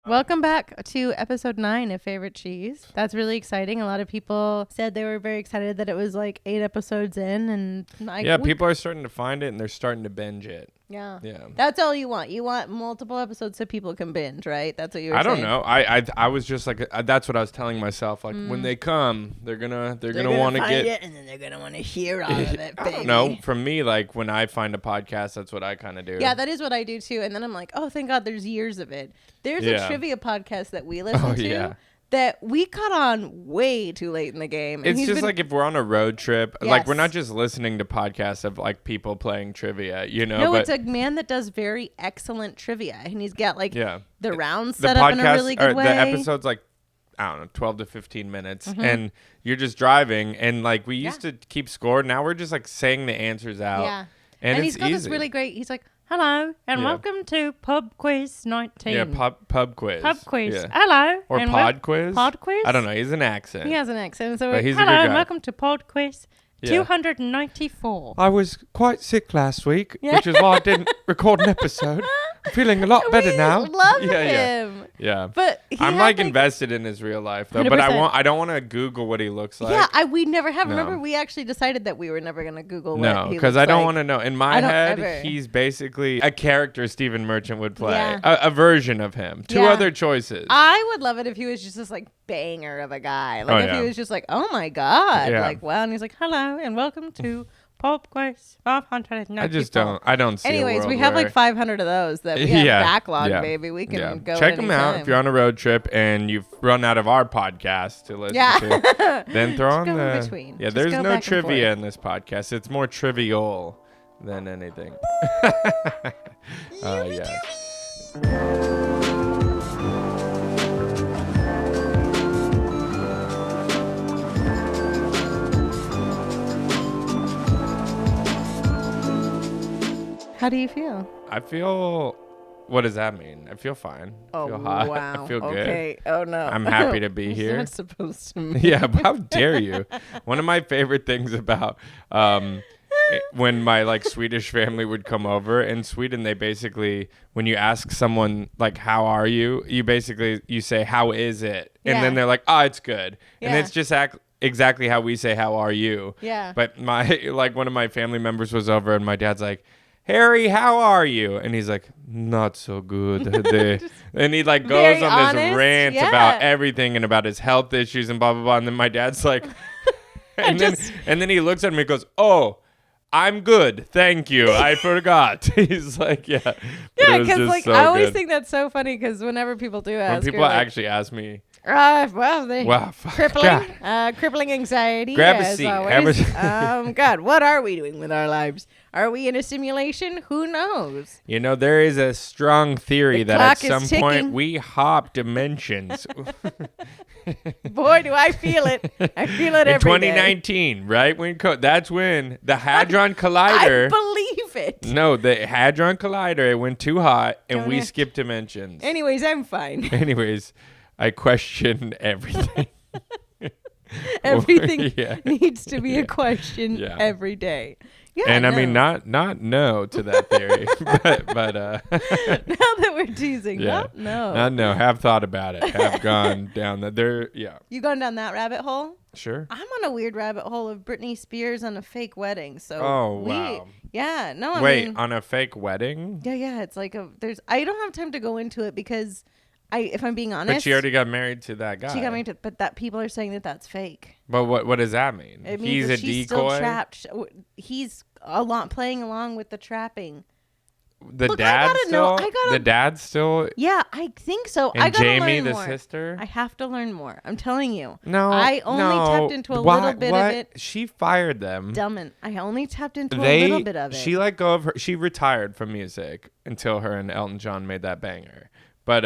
Welcome back to episode 9 of Favorite Cheese. That's really exciting. A lot of people said they were very excited that it was like 8 episodes in. And people are starting to find it and they're starting to binge it. Yeah. Yeah. That's all you want. You want multiple episodes so people can binge, right? That's what you were saying. I don't know. I was just like, that's what I was telling myself. Like when they come, they're gonna want to get it, and then they're gonna want to hear all of it, baby. I don't know. For me, like when I find a podcast, that's what I kind of do. Yeah, that is what I do too. And then I'm like, oh, thank God, there's years of it. There's a trivia podcast that we listen to that we caught on way too late in the game. And it's just like if we're on a road trip, Yes. like we're not just listening to podcasts of like people playing trivia, you know. No, but it's a man that does very excellent trivia, and he's got like the rounds the set up in a really good way. The episode's like, I don't know, 12 to 15 minutes, and you're just driving, and like we used to keep score. Now we're just like saying the answers out. Yeah, and he's got this really great. He's like, hello, and welcome to Pub Quiz 19. Yeah, pub quiz. Pub quiz. Yeah. Hello. Or and pod quiz. Pod quiz? I don't know. He's an accent. He has an accent. So but he's hello, a good and guy. welcome to Pod Quiz 294. I was quite sick last week, which is why I didn't record an episode. I'm feeling a lot better now. Love him. Yeah. But I'm like invested in his real life though. 100%. But I don't want to Google what he looks like. Yeah, we never have. No. Remember, we actually decided that we were never going to Google what No, he because looks I don't like. want to know. In my head, ever. he's basically a character Stephen Merchant would play. Yeah. A version of him. Two other choices. I would love it if he was just this like banger of a guy. Like if he was just like, oh my God. Yeah. Like, wow. And he's like, hello and welcome to Pop Quiz 594. I don't see Anyways, a world we have where like 500 of those that we have backlog, baby. We can go check them out anytime. if you're on a road trip and you've run out of our podcast to listen to. Then throw on go in the between. Yeah, Just there's go no back and trivia forth. in this podcast. It's more trivial than anything. Yes. How do you feel? I feel. What does that mean? I feel fine. I feel hot. Wow. I feel good. Okay. Oh no. I'm happy to be here. You're not supposed to. Mean. Yeah, but how dare you? One of my favorite things about when my like Swedish family would come over in Sweden, they basically, when you ask someone like, how are you? You say, how is it? And then they're like, oh, it's good. Yeah. And it's just exactly how we say, how are you? Yeah. But one of my family members was over and my dad's like, Harry, how are you? And he's like, not so good. And he like goes on this rant about everything and about his health issues and blah, blah, blah. And then my dad's like, and then he looks at me and goes, oh, I'm good. Thank you. I forgot. He's like, yeah. Yeah, because like so I always think that's so funny because whenever people do ask, when people actually ask me, crippling anxiety. Grab a seat. Always. God, what are we doing with our lives? Are we in a simulation? Who knows? You know, there is a strong theory that at some ticking. point we hop dimensions. Boy, do I feel it. I feel it every day. In 2019, right? That's when the Hadron Collider. I believe it. No, the Hadron Collider, it went too hot and we skipped dimensions. Anyways, I'm fine. Anyways, I question everything. Everything needs to be a question every day. Yeah, and I mean, not no to that theory, but now that we're teasing, not no. Have thought about it. Have gone down there. Yeah. You gone down that rabbit hole? Sure. I'm on a weird rabbit hole of Britany Spears on a fake wedding. So wow. Yeah, no. I mean, on a fake wedding? Yeah. It's like I don't have time to go into it because if I'm being honest. But she already got married to that guy. She got married to, but that people are saying that that's fake. But what does that mean? It means he's that a she's decoy. Still trapped. He's playing along with the trapping. The dad's still. Yeah, I think so. And I gotta Jamie, learn the more. sister. I have to learn more. I'm telling you. No, I only tapped into a little bit of it. She fired them. Dumbin'. I only tapped into a little bit of it. She let go of her. She retired from music until her and Elton John made that banger. But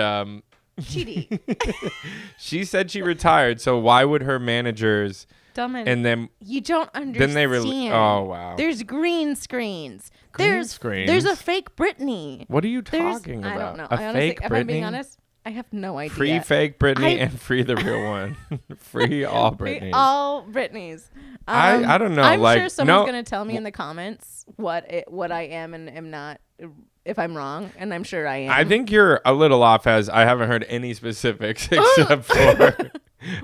she said she retired. So why would her managers? And then you don't understand. Then they oh wow. There's green screens. There's a fake Britney. What are you talking about? I don't know. Fake Britney? If I'm being honest, I have no idea. Free fake Britney and free the real one. Free all Britneys. Free all Britneys. I don't know. I'm sure someone's gonna tell me in the comments what I am and am not if I'm wrong, and I'm sure I am. I think you're a little off, as I haven't heard any specifics except for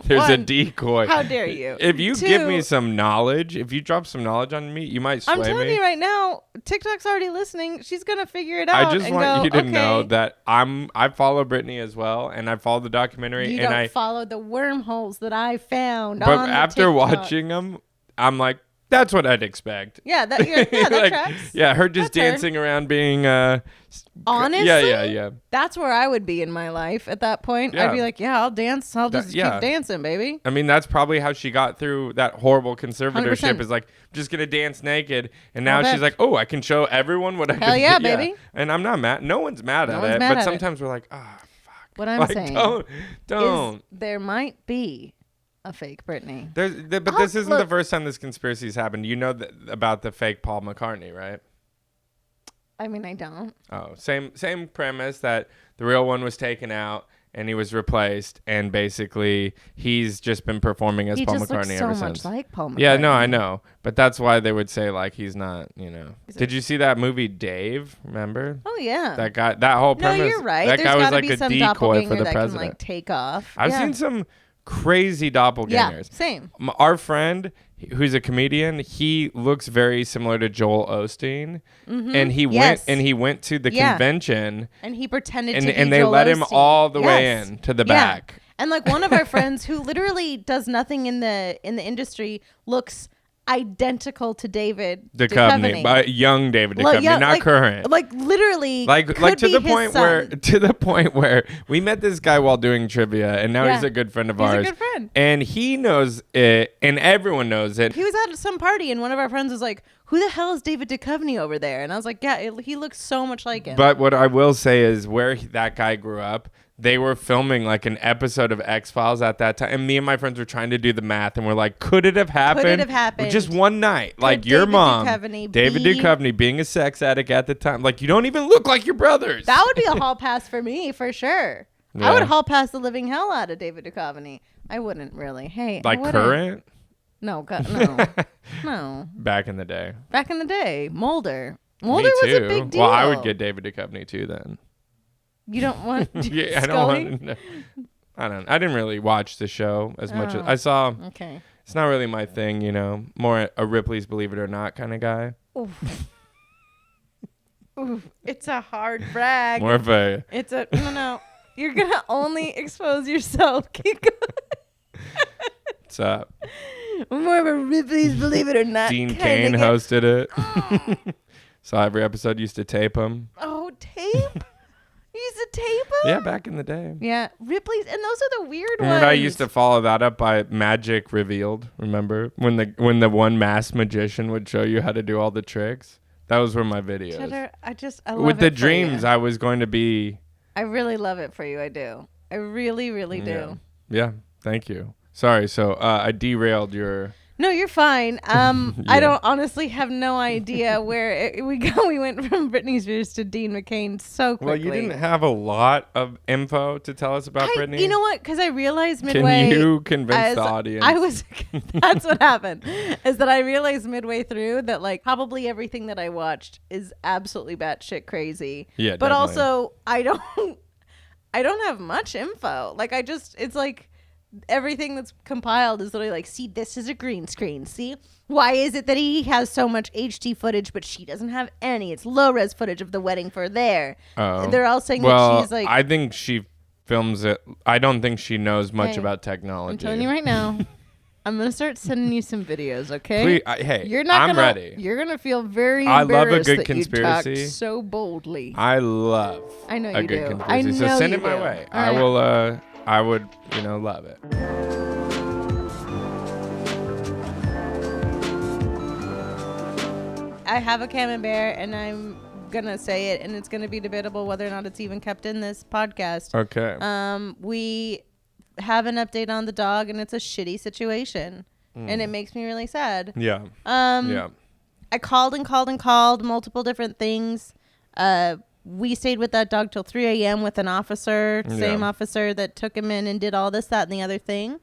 there's a decoy. How dare you? If you give me some knowledge, if you drop some knowledge on me, you might sway me. I'm telling you right now, TikTok's already listening. She's gonna figure it out. I just want you to know that I follow Britany as well, and I follow the documentary. You and don't follow the wormholes that I found. But after watching them, I'm like, that's what I'd expect. Yeah, that tracks. Yeah, her just dancing around being honestly, yeah. That's where I would be in my life at that point. Yeah. I'd be like, I'll dance. I'll just keep dancing, baby. I mean, that's probably how she got through that horrible conservatorship. 100%. Is like, I'm just gonna dance naked, and now she's like, oh, I can show everyone what I can do. Hell yeah, baby. And I'm not mad. No one's mad at it. But sometimes we're like, fuck. What I'm saying, don't. Is there might be a fake Britany. But this isn't the first time this conspiracy's happened. You know about the fake Paul McCartney, right? I mean, I don't. Oh, same premise, that the real one was taken out and he was replaced, and basically he's just been performing as Paul McCartney ever since. He just looks so much like Paul McCartney. Yeah, no, I know, but that's why they would say like he's not. Did you see that movie Dave? Remember? Oh yeah. That guy. That whole premise. No, you're right. That guy was like a some decoy for the that president. Can, like, take off. I've seen some crazy doppelgangers. Yeah, same. Our friend, who's a comedian, he looks very similar to Joel Osteen, and he went to the convention, and he pretended to be and they Joel let him Osteen. all the way in to the back. And like one of our friends who literally does nothing in the industry looks identical to David Duchovny. Young David Duchovny, not current. Like literally, like to the point where we met this guy while doing trivia, and now he's a good friend of ours. He's a good friend, and he knows it, and everyone knows it. He was at some party, and one of our friends was like, "Who the hell is David Duchovny over there?" And I was like, "Yeah, he looks so much like him." But what I will say is, where that guy grew up, they were filming like an episode of X-Files at that time. And me and my friends were trying to do the math, and we're like, could it have happened? Could it have happened? Just one night. Like your mom, David Duchovny, being a sex addict at the time. Like, you don't even look like your brothers. That would be a hall pass for me, for sure. Yeah. I would hall pass the living hell out of David Duchovny. I wouldn't really. Hey, like current? No. No. Back in the day. Mulder was a big deal. Well, I would get David Duchovny too then. You don't want yeah, I don't want I didn't really watch the show as much as I saw. Okay. It's not really my thing, more a Ripley's Believe It or Not kind of guy. Oof. Oof. It's a hard brag. More of a no. You're gonna only expose yourself. Keep going. What's up? More of a Ripley's Believe It or Not. Dean Cain hosted it. So every episode used to tape him. Oh, tape? You used to tape them? Yeah, back in the day. Yeah, Ripley's, and those are the weird ones. I used to follow that up by Magic Revealed. Remember when the one masked magician would show you how to do all the tricks? That was where my videos. Cheddar, I love with it the for dreams, you. I was going to be. I really love it for you. I do. I really, really do. Yeah. Thank you. Sorry. So I derailed your. No, you're fine. I don't honestly have no idea where we go. We went from Britany Spears to Dean McCain so quickly. Well, you didn't have a lot of info to tell us about Britany. You know what? Because I realized midway. Can you convince the audience? That's what happened. Is that I realized midway through that like probably everything that I watched is absolutely batshit crazy. Yeah, but definitely. Also I don't have much info. Like it's like. Everything that's compiled is literally like, see, this is a green screen. See, why is it that he has so much HD footage, but she doesn't have any? It's low res footage of the wedding for there. Oh. They're all saying that she's like. I think she films it. I don't think she knows much about technology. I'm telling you right now. I'm gonna start sending you some videos, okay? Please, I'm ready. You're gonna feel very embarrassed. I love a good that conspiracy. You talked so boldly. I love. I know a you good do. Conspiracy. I know so send you it my do. way. All I right. will. I would, love it. I have a camembert, and I'm gonna say it, and it's gonna be debatable whether or not it's even kept in this podcast. Okay. We have an update on the dog, and it's a shitty situation, and it makes me really sad. Yeah. Yeah. I called multiple different things. We stayed with that dog till 3 a.m. with an officer, same officer that took him in and did all this, that, and the other thing.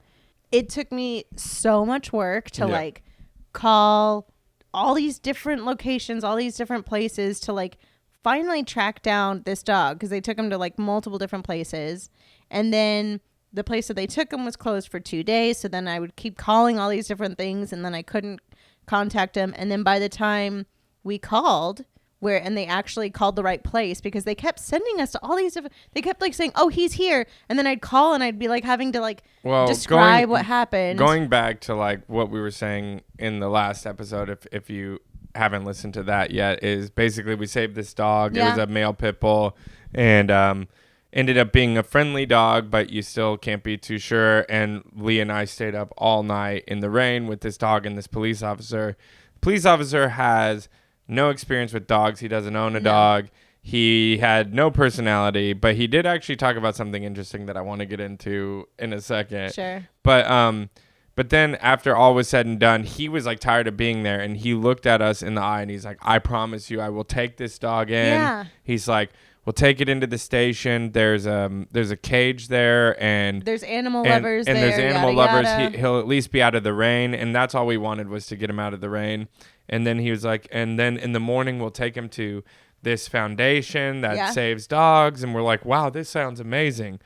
It took me so much work to like call all these different locations, all these different places to like finally tracked down this dog because they took him to like multiple different places. And then the place that they took him was closed for 2 days. So then I would keep calling all these different things and then I couldn't contact him. And then by the time we called, and they actually called the right place because they kept sending us to all these different, they kept like saying, oh, he's here. And then I'd call and I'd be like having to like describe what happened. Going back to like what we were saying in the last episode, if you haven't listened to that yet, is basically we saved this dog. Yeah. It was a male pit bull and ended up being a friendly dog, but you still can't be too sure. And Lee and I stayed up all night in the rain with this dog and this police officer. Police officer has no experience with dogs. He doesn't own a dog. He had no personality, but he did actually talk about something interesting that I want to get into in a second. Sure. But then after all was said and done, he was like tired of being there and he looked at us in the eye and he's like, I promise you, I will take this dog in. Yeah. He's like, we'll take it into the station. There's a cage there and there's animal lovers and there. There's animal yada, lovers. yada. He'll at least be out of the rain. And that's all we wanted was to get him out of the rain. And then he was like, and then in the morning we'll take him to this foundation that saves dogs. And we're like, wow, this sounds amazing.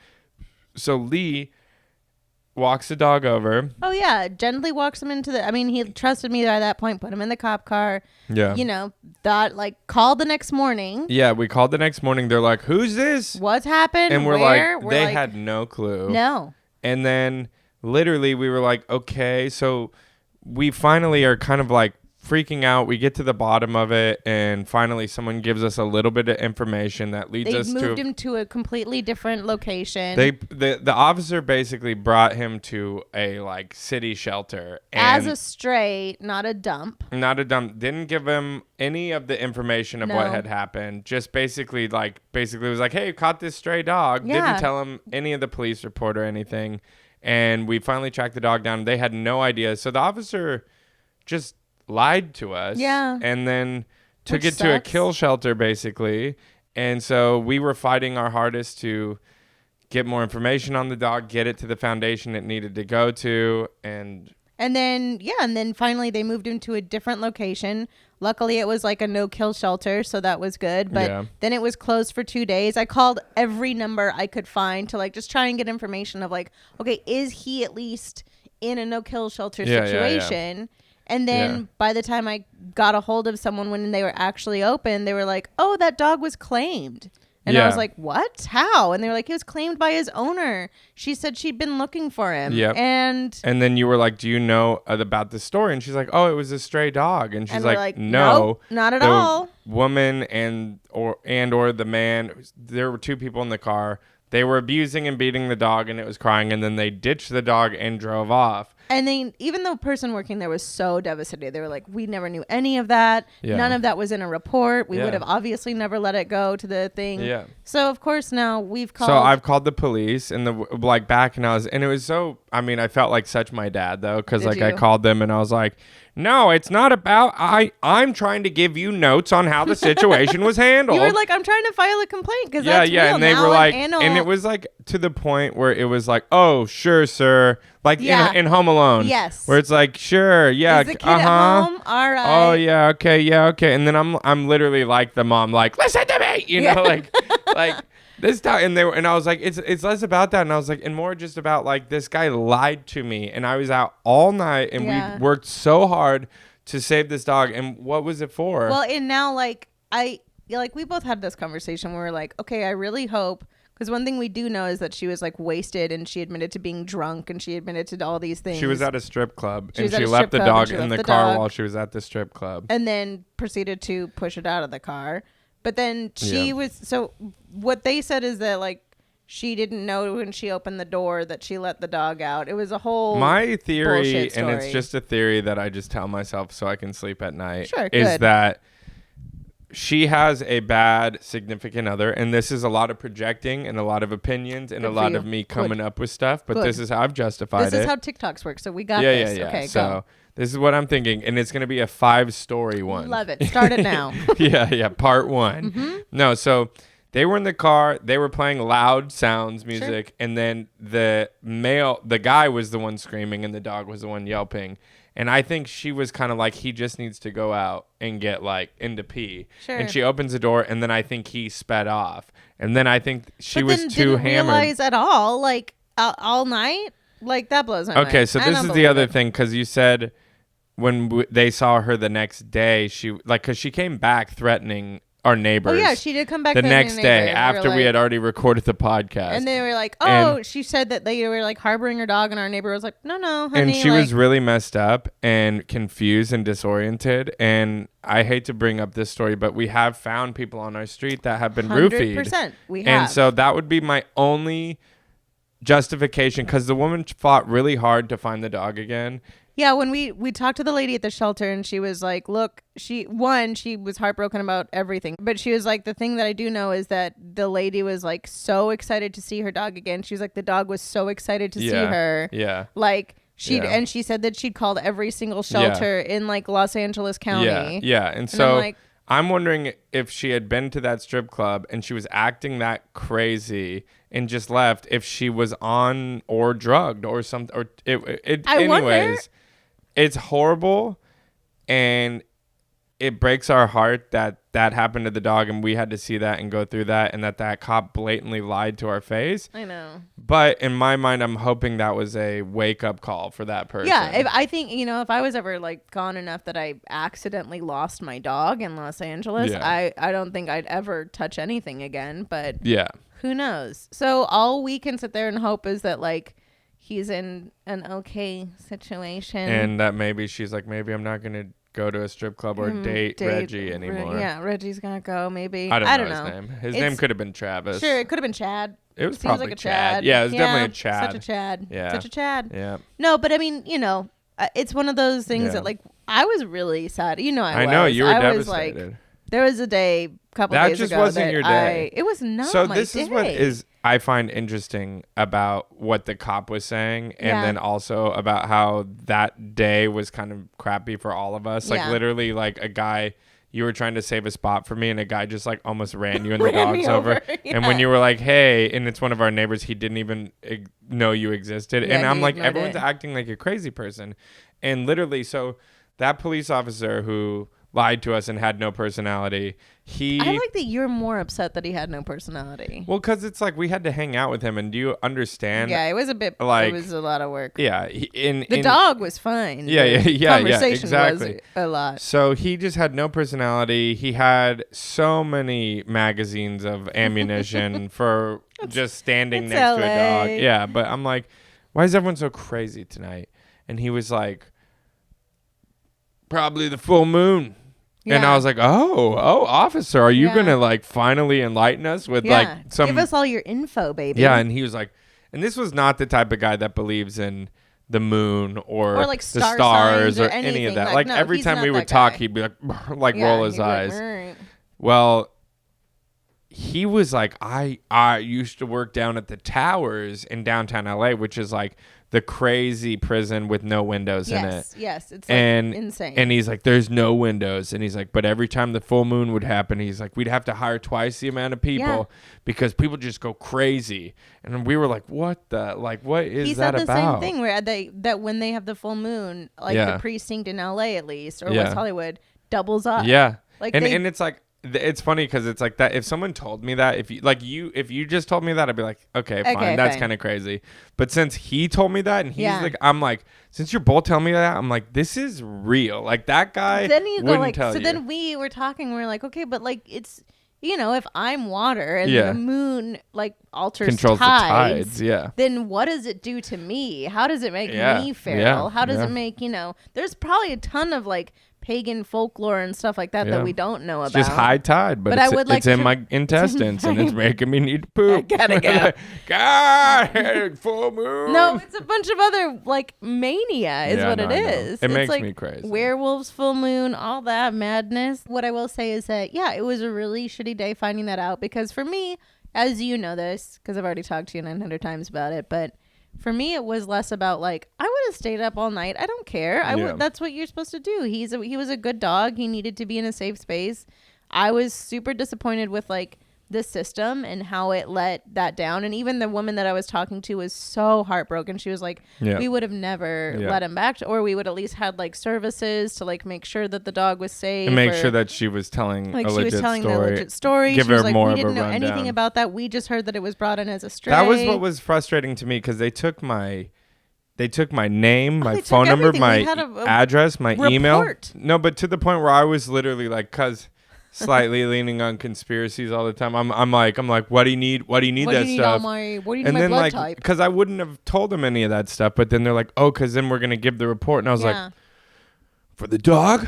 So Lee walks the dog over. Oh, yeah. Gently walks him into he trusted me by that point, put him in the cop car. Yeah. Called the next morning. Yeah, we called the next morning. They're like, who's this? What's happened? And we're they had no clue. No. And then literally we were like, okay. So we finally are kind of like freaking out. We get to the bottom of it and finally someone gives us a little bit of information that leads us to... They moved him to a completely different location. The officer basically brought him to a like city shelter. As a stray, not a dump. Not a dump. Didn't give him any of the information of what had happened. Just basically was like, hey, caught this stray dog. Yeah. Didn't tell him any of the police report or anything. And we finally tracked the dog down. They had no idea. So the officer just lied to us. Yeah. And then took it to a kill shelter, basically. And so we were fighting our hardest to get more information on the dog, get it to the foundation it needed to go to. And then finally they moved him to a different location. Luckily, it was like a no-kill shelter, so that was good. But then it was closed for 2 days. I called every number I could find to like just try and get information of like, okay, is he at least in a no-kill shelter situation? Yeah. And then by the time I got a hold of someone when they were actually open, they were like, oh, that dog was claimed. And I was like, what? How? And they were like, he was claimed by his owner. She said she'd been looking for him. Yep. And then you were like, do you know about the story? And she's like, oh, it was a stray dog. And she's like, no, nope, not at all. Woman and or the man, there were two people in the car. They were abusing and beating the dog and it was crying. And then they ditched the dog and drove off. And then even the person working there was so devastated. They were like, we never knew any of that. Yeah. None of that was in a report. We would have obviously never let it go to the thing. Yeah. So, of course, now we've called. So I've called the police and it was so, I felt like such my dad, though, because I called them and I was like, no, it's not about, I'm trying to give you notes on how the situation was handled. You were like, I'm trying to file a complaint because that's real. And they were like, and it was like to the point where it was like, oh, sure, sir. Like in Home Alone. Yes. Where it's like, sure, yeah. Is the kid at home? All right. Oh, yeah, okay. And then I'm literally like the mom, like, listen to me, like this time. And I was like, it's less about that. And I was like, and more just about like this guy lied to me. And I was out all night and we worked so hard to save this dog. And what was it for? Well, and now we both had this conversation where we're like, okay, I really hope. Because one thing we do know is that she was like wasted and she admitted to being drunk and she admitted to all these things. She was at a strip club and she left the dog in the car while she was at the strip club. And then proceeded to push it out of the car. But then so what they said is that like she didn't know when she opened the door that she let the dog out. It was a whole My theory, and it's just a theory that I just tell myself so I can sleep at night, sure, is that she has a bad significant other, and this is a lot of projecting and a lot of opinions and a lot of me coming up with stuff, but this is how I've justified it. This is how TikToks work, so we got this. Yeah. Okay, so go. This is what I'm thinking, and it's going to be a 5-story one. Love it. Start it now. Yeah, part 1. Mm-hmm. No, so They were in the car. They were playing loud sounds music. Sure. And then the guy was the one screaming and the dog was the one yelping. And I think she was kind of like, he just needs to go out and get like into pee. Sure. And she opens the door and then I think he sped off. And then I think she was too hammered. Realize at all, like all night? Like that blows my mind. Okay, so this is the other thing, because you said when they saw her the next day, because she came back threatening our neighbors. Oh yeah, she did come back the next day after we had already recorded the podcast. And they were like, "Oh," she said that they were like harboring her dog, and our neighbor was like, "No, honey." And she was really messed up and confused and disoriented. And I hate to bring up this story, but we have found people on our street that have been roofied. 100%, we have. And so that would be my only justification, because the woman fought really hard to find the dog again. Yeah, when we talked to the lady at the shelter, and she was like, look, she was heartbroken about everything. But she was like, the thing that I do know is that the lady was like so excited to see her dog again. She was like, the dog was so excited to see her. Yeah. Like and she said that she'd called every single shelter in like Los Angeles County. Yeah. And so I'm wondering if she had been to that strip club and she was acting that crazy and just left, if she was on or drugged or something, or anyways. Wonder. It's horrible, and it breaks our heart that happened to the dog, and we had to see that and go through that, and that cop blatantly lied to our face. I know. But in my mind, I'm hoping that was a wake-up call for that person. Yeah, I think, if I was ever like gone enough that I accidentally lost my dog in Los Angeles, I don't think I'd ever touch anything again, but who knows? So all we can sit there and hope is that like he's in an okay situation. And that maybe she's like, maybe I'm not going to go to a strip club or date Reggie anymore. Reggie's going to go maybe. I don't know his name. His name could have been Travis. Sure, it could have been Chad. It was probably like a Chad. Yeah, it was definitely a Chad. Such a Chad. Yeah. Such a Chad. Yeah. No, but I mean, it's one of those things that like, I was really sad. I know, you were devastated. Was like, there was a day, a couple days ago. That just wasn't your day. It was not my day. So this is what I find interesting about what the cop was saying, and then also about how that day was kind of crappy for all of us. Like literally, like a guy, you were trying to save a spot for me, and a guy just like almost ran you and the dogs over. And when you were like, "Hey," and it's one of our neighbors, he didn't even know you existed. And I'm like, everyone's acting like a crazy person, and literally, so that police officer who lied to us and had no personality. I like that you're more upset that he had no personality. Well, because it's like we had to hang out with him, and do you understand? Yeah, it was a bit like, it was a lot of work. Yeah, the dog was fine. Yeah, conversation exactly. was a lot. So he just had no personality. He had so many magazines of ammunition for just standing next to a dog. Yeah, but I'm like, why is everyone so crazy tonight? And he was like, probably the full moon. Yeah. And I was like, oh, officer, are you going to like finally enlighten us with like some... Give us all your info, baby. Yeah, and he was like, and this was not the type of guy that believes in the moon or like the stars or any of that. Like no, every time we would talk, he'd be like roll his eyes. Like, well, he was like, I used to work down at the towers in downtown LA, which is like the crazy prison with no windows in it. Yes, it's like insane. And he's like, there's no windows. And he's like, but every time the full moon would happen, he's like, we'd have to hire twice the amount of people because people just go crazy. And we were like, what the, like, what is that about? He said the same thing where that when they have the full moon, like the precinct in LA at least, or West Hollywood, doubles up. Yeah. Like and it's like, it's funny because it's like that. If someone told me that, if you just told me that, I'd be like, okay, fine, that's kind of crazy. But since he told me that, and he's like, I'm like, since you're both telling me that, I'm like, this is real. Like that guy wouldn't tell you. So then we were talking. We were like, okay, but like it's if I'm water and the moon like controls tides, then what does it do to me? How does it make me feral? How does it make There's probably a ton of like pagan folklore and stuff like that we don't know about. It's just high tide, but it's in my intestines and it's making me need to poop. I gotta go. God, full moon. No, it's a bunch of other like mania is what it is. It makes me crazy. Werewolves, full moon, all that madness. What I will say is that it was a really shitty day finding that out because for me, as you know this, because I've already talked to you 900 times about it, but for me, it was less about like I would have stayed up all night. I don't care. That's what you're supposed to do. He was a good dog. He needed to be in a safe space. I was super disappointed with like the system and how it let that down. And even the woman that I was talking to was so heartbroken. She was like, we would have never let him back, or we would at least had like services to like make sure that the dog was safe and make sure that she was telling like a she was telling story. the legit story. Give she was her like, more we of a didn't know rundown. anything about that. We just heard that it was brought in as a stray. That was what was frustrating to me, because they took my name, my phone number, my address, my email. No, but to the point where I was literally like, cause slightly leaning on conspiracies all the time. I'm like, what do you need? What do you need that stuff? What do you need and my then blood like, type? because I wouldn't have told them any of that stuff. But then they're like, oh, because then we're gonna give the report. And I was like, for the dog.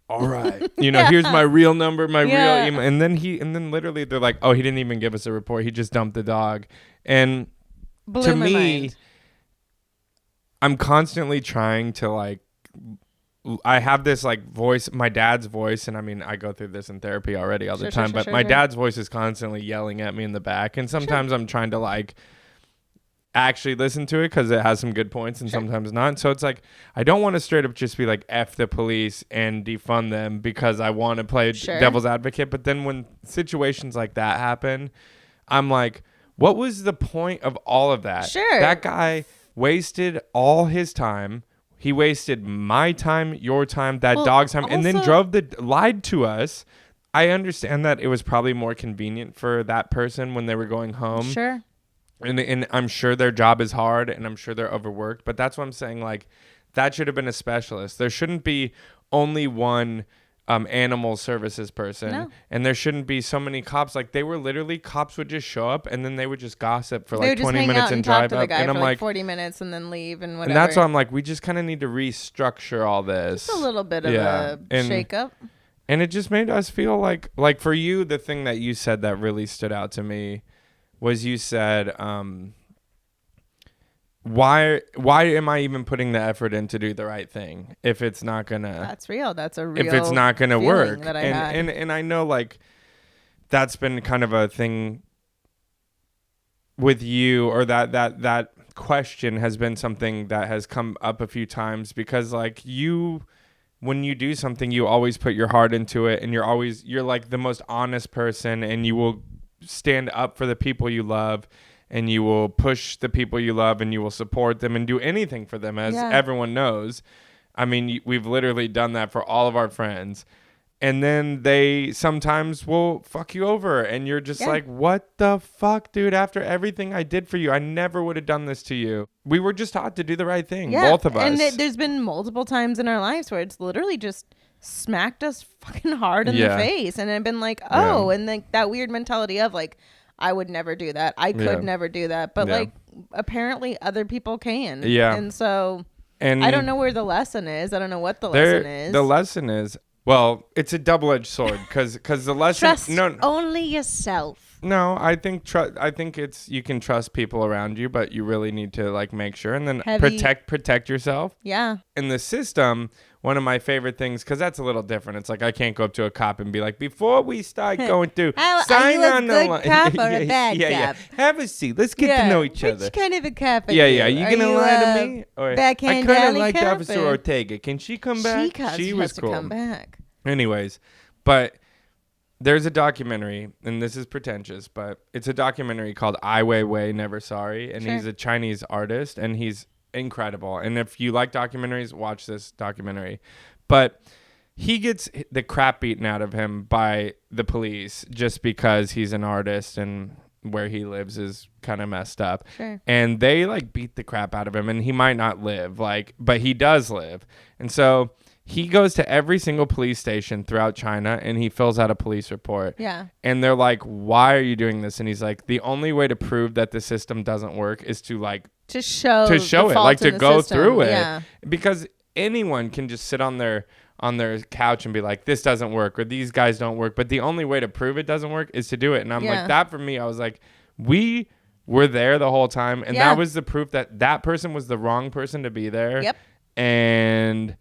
All right. Here's my real number, my real email. And then literally they're like, oh, he didn't even give us a report. He just dumped the dog. And to me, I'm constantly trying to like, I have this like voice, my dad's voice. And I mean, I go through this in therapy already all the time, but my dad's voice is constantly yelling at me in the back. And sometimes I'm trying to like actually listen to it because it has some good points and sometimes not. So it's like, I don't want to straight up just be like, F the police and defund them because I want to play devil's advocate. But then when situations like that happen, I'm like, what was the point of all of that? That guy wasted all his time. He wasted my time, your time, that dog's time, and then lied to us. I understand that it was probably more convenient for that person when they were going home. Sure. And I'm sure their job is hard, and I'm sure they're overworked. But that's what I'm saying. Like, that should have been a specialist. There shouldn't be only one animal services person, and there shouldn't be so many cops. Like, they were literally, cops would just show up and then they would just gossip for like 20 minutes and drive up, and I'm like 40 minutes and then leave and whatever. And that's why I'm like, we just kind of need to restructure all this. Just a little bit of a shake up. And it just made us feel like for you, the thing that you said that really stood out to me was you said, why am I even putting the effort in to do the right thing if it's not gonna? That's real. That's a real. If it's not gonna work, that I and I know like that's been kind of a thing with you, or that question has been something that has come up a few times, because like when you do something, you always put your heart into it, and you're like the most honest person, and you will stand up for the people you love, and you will push the people you love, and you will support them and do anything for them, as everyone knows. I mean, we've literally done that for all of our friends. And then they sometimes will fuck you over, and you're just like, what the fuck, dude? After everything I did for you, I never would have done this to you. We were just taught to do the right thing, both of us. And there's been multiple times in our lives where it's literally just smacked us fucking hard in the face, and I've been like, and like that weird mentality of like, I would never do that. I could never do that. But like, apparently other people can. Yeah. And so I don't know where the lesson is. I don't know what the lesson is. The lesson is, well, it's a double-edged sword, because the lesson... Trust only yourself. No, I think it's, you can trust people around you, but you really need to like make sure, and then protect yourself. Yeah. In the system, one of my favorite things, because that's a little different. It's like, I can't go up to a cop and be like, before we start going through, sign on the line. Are you a good cop or a bad cop? Have a seat. Let's get to know each other. Which kind of a cop are you? Yeah. Are you going to lie to me? Or, backhand I kind of liked cop Officer Ortega. Can she come back? She was cool. To come back. Anyways, but there's a documentary, and this is pretentious, but it's a documentary called Ai Weiwei, Never Sorry, and he's a Chinese artist, and he's incredible. And if you like documentaries, watch this documentary. But he gets the crap beaten out of him by the police just because he's an artist, and where he lives is kind of messed up. Sure. And they like beat the crap out of him, and he might not live, but he does live. And so he goes to every single police station throughout China, and he fills out a police report. Yeah. And they're like, why are you doing this? And he's like, the only way to prove that the system doesn't work is to show it, like to go through it. Yeah. Because anyone can just sit on their couch and be like, this doesn't work, or these guys don't work. But the only way to prove it doesn't work is to do it. And I'm like, that for me, I was like, we were there the whole time. And that was the proof that person was the wrong person to be there. Yep. And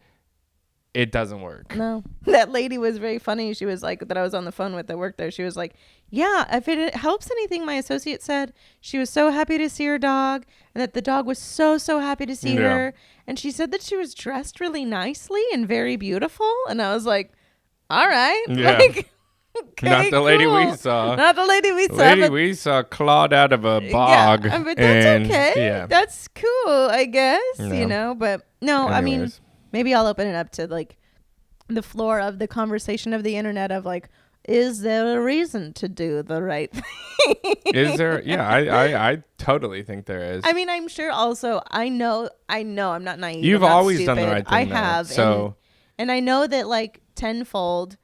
it doesn't work. No. That lady was very funny. She was like, that I was on the phone with that worked there. She was like, yeah, if it helps anything, my associate said she was so happy to see her dog, and that the dog was so happy to see her. And she said that she was dressed really nicely and very beautiful. And I was like, all right. Yeah. Like, Okay, Not the lady cool. we saw. Not the lady we saw. Lady we saw clawed out of a bog. Yeah, but that's okay. Yeah. That's cool, I guess. No. You know, but no, I mean, Anyways. maybe I'll open it up to like the floor of the conversation of the internet of like, is there a reason to do the right thing? Is there? Yeah, I totally think there is. I mean, I'm sure also, I know I'm not naive. You've I'm not always done the stupid. right thing. I have. So, and I know that like tenfold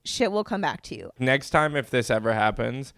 shit will come back to you. next time if this ever happens,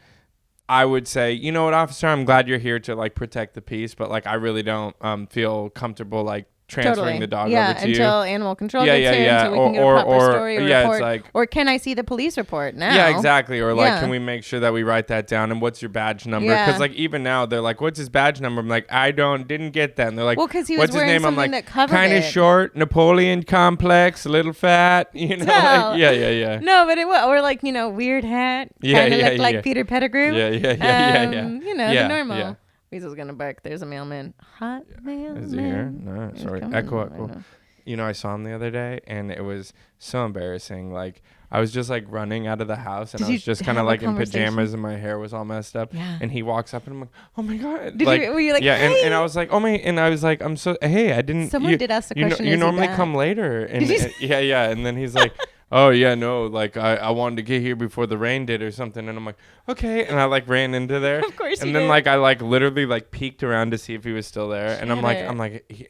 I would say, you know what, officer, I'm glad you're here to like protect the peace, but like I really don't feel comfortable like transferring the dog over to you. Until animal control gets here, until we can get a proper story report. It's like, or can I see the police report now? Yeah, exactly. Or like, can we make sure that we write that down? And what's your badge number? Because like even now they're like, what's his badge number? I'm like, didn't get that. And they're like, well, because he what's was wearing his name? I'm something like, that covered kind of it. short, Napoleon complex, a little fat, you know? Like, yeah. No, but it was, or like, weird hat. Kind of looked like Peter Pettigrew. Yeah. The normal. Yeah. Weasel's gonna bark. There's a mailman. Hot mailman. Is he here? No, sorry. Echo. I saw him the other day, and it was so embarrassing. Like, I was just like running out of the house, and I was just kind of like in pajamas, and my hair was all messed up. Yeah. And he walks up, and I'm like, oh my god. Were you like, yeah? Hey? And I was like, oh my, and I was like, I didn't. Someone did ask the question. You normally come later, and yeah. And then he's like, oh yeah, no, like I wanted to get here before the rain did or something, and I'm like, okay, and I like ran into there. Of course. And then like I like literally like peeked around to see if he was still there, and I'm like,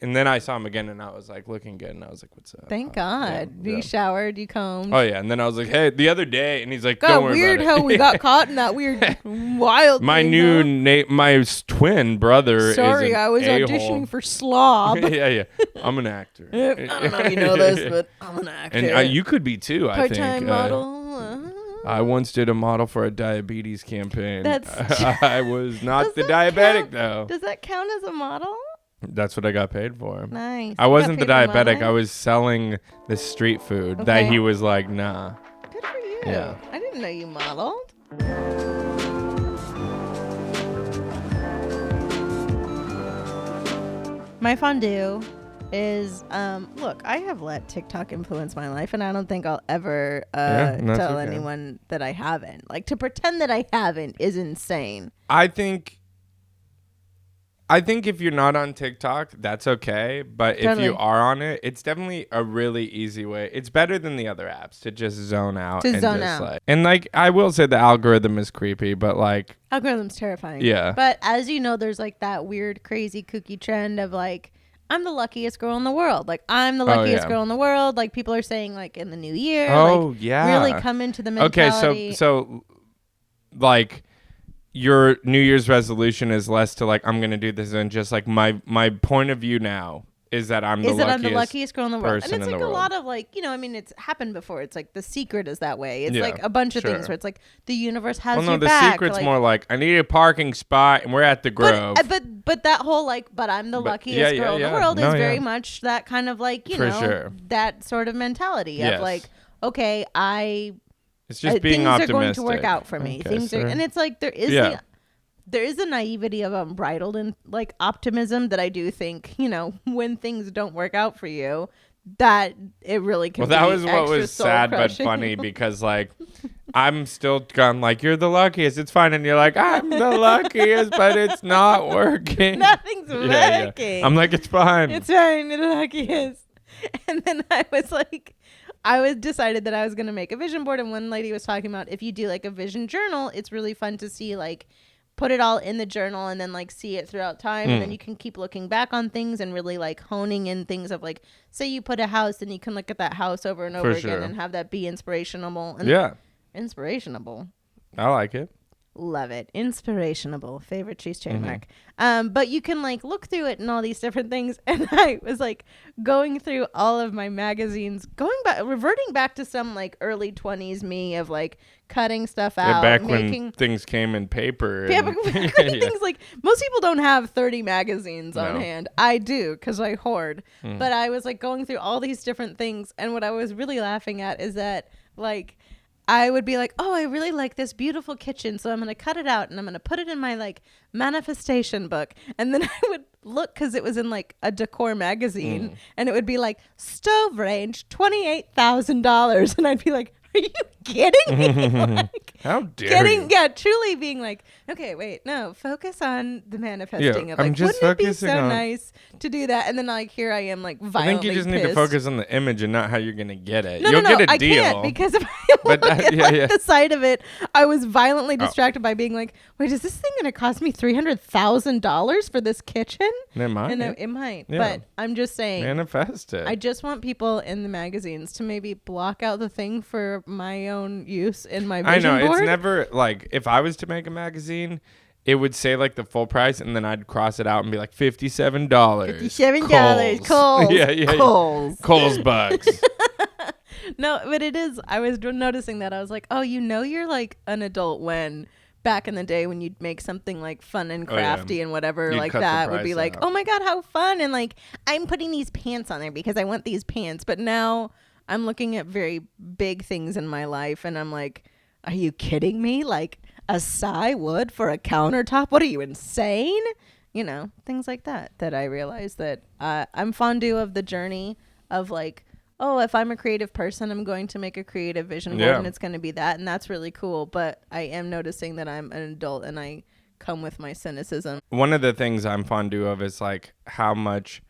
and then I saw him again, and I was like looking good, and I was like, what's up? Thank God. You showered, you combed. Oh yeah, and then I was like, hey, the other day, and he's like, God, don't worry weird about it. how we got caught in that weird wild. My thing, my twin brother. Sorry, is I was auditioning for Slob. yeah. I'm an actor. I don't know if you know this, but I'm an actor. And you could be too. I think. Part-time model. I once did a model for a diabetes campaign. That's I was not the diabetic though. Does that count as a model? That's what I got paid for. Nice. I wasn't the diabetic. I was selling the street food that he was like, nah. Good for you. Yeah. I didn't know you modeled. My fondue is look, I have let TikTok influence my life, and I don't think I'll ever tell anyone that I haven't. Like, to pretend that I haven't is insane. I think if you're not on TikTok, that's okay. But if you are on it, it's definitely a really easy way. It's better than the other apps to just zone out. And like, I will say the algorithm is creepy, but like, algorithm's terrifying. Yeah. But as you know, there's like that weird, crazy, kooky trend of like, I'm the luckiest girl in the world. Like, I'm the luckiest girl in the world. Like, people are saying like in the new year. Really come into the mentality. Okay, so like, your New Year's resolution is less to like, I'm gonna do this, and just like my point of view now is that I'm the luckiest girl in the world. And it's like a world. lot of like, I mean, it's happened before. It's like The Secret is that way. It's like a bunch of things where it's like the universe has your back. The Secret's more like, I need a parking spot and we're at the Grove. But that whole like, but I'm the luckiest girl in the world is very much that kind of like, that sort of mentality of like, okay, it's just being things optimistic. Are going to work out for me. And it's like there is a naivety of unbridled and like optimism that I do think, when things don't work out for you, that it really can. Well, that was what was sad but funny because like I'm still gone like, you're the luckiest, it's fine, and you're like, I'm the luckiest, but it's not working. Nothing's working. Yeah. I'm like, it's fine. It's fine. You're the luckiest. And then I was decided that I was going to make a vision board. And one lady was talking about if you do like a vision journal, it's really fun to see like put it all in the journal and then like see it throughout time. And then you can keep looking back on things and really like honing in things of like, say you put a house and you can look at that house over and over again and have that be inspirational. And inspirational. I like it. Love it. Inspirational. Favorite cheese trademark. But you can like look through it and all these different things. And I was like going through all of my magazines, reverting back to some like early 20s me of like cutting stuff out. Back when things came in paper. Things like most people don't have 30 magazines on hand. I do because I hoard. But I was like going through all these different things. And what I was really laughing at is that like I would be like, oh, I really like this beautiful kitchen, so I'm going to cut it out and I'm going to put it in my like manifestation book. And then I would look because it was in like a decor magazine and it would be like stove range $28,000. And I'd be like, Are you kidding me? Like, how dare you? Yeah, truly being like, okay, wait, no, focus on the manifesting of like, I'm just wouldn't it be focusing so on nice to do that? And then like here I am like I violently think you just need to focus on the image and not how you're gonna get it. No, You'll get a I deal. can't, because if I look at the side of it, I was violently distracted by being like, wait, is this thing gonna cost me $300,000 for this kitchen? It might. And it might, Yeah. but I'm just saying, Manifest it. I just want people in the magazines to maybe block out the thing for my own use in my vision I know board. it's never like if I was to make a magazine, it would say like the full price, and then I'd cross it out and be like $57. $57. Kohl's. Yeah. Kohl's. Kohl's bucks. No, but it is. I was noticing that. I was like, oh, you're like an adult when back in the day when you'd make something like fun and crafty and whatever You'd like cut the that would be price like, out. oh my God, how fun. And like, I'm putting these pants on there because I want these pants. But now I'm looking at very big things in my life and I'm like, are you kidding me? Like a sigh wood for a countertop? What are you, insane? You know, things like that I realize that I'm fondue of the journey of like, oh, if I'm a creative person, I'm going to make a creative vision board and it's going to be that. And that's really cool. But I am noticing that I'm an adult and I come with my cynicism. One of the things I'm fondue of is like how much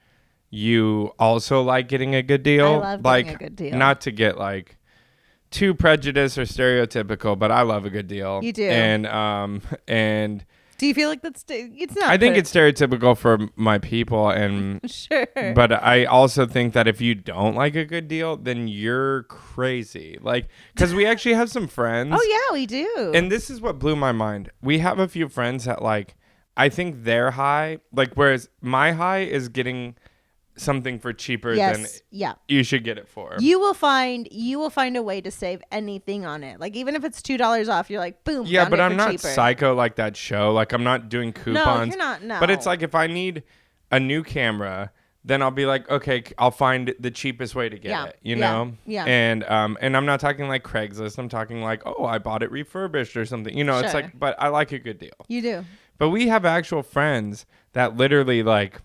you also like getting a good deal. I love like, getting a good deal. Not to get like too prejudiced or stereotypical, but I love a good deal. You do. And do you feel like that's it's not? I think it's stereotypical for my people, and sure. But I also think that if you don't like a good deal, then you're crazy. Like, because we actually have some friends. Oh yeah, we do. And this is what blew my mind. We have a few friends that like, I think their high, like, whereas my high is getting something for cheaper than you should get it for. You will find a way to save anything on it. Like even if it's $2 off, you're like, boom. Yeah, but I'm not cheaper. psycho like that show. Like I'm not doing coupons. No, you're not. No. But it's like if I need a new camera, then I'll be like, okay, I'll find the cheapest way to get it. You know? Yeah. And I'm not talking like Craigslist. I'm talking like, oh, I bought it refurbished or something. You know, It's like, but I like a good deal. You do. But we have actual friends that literally like.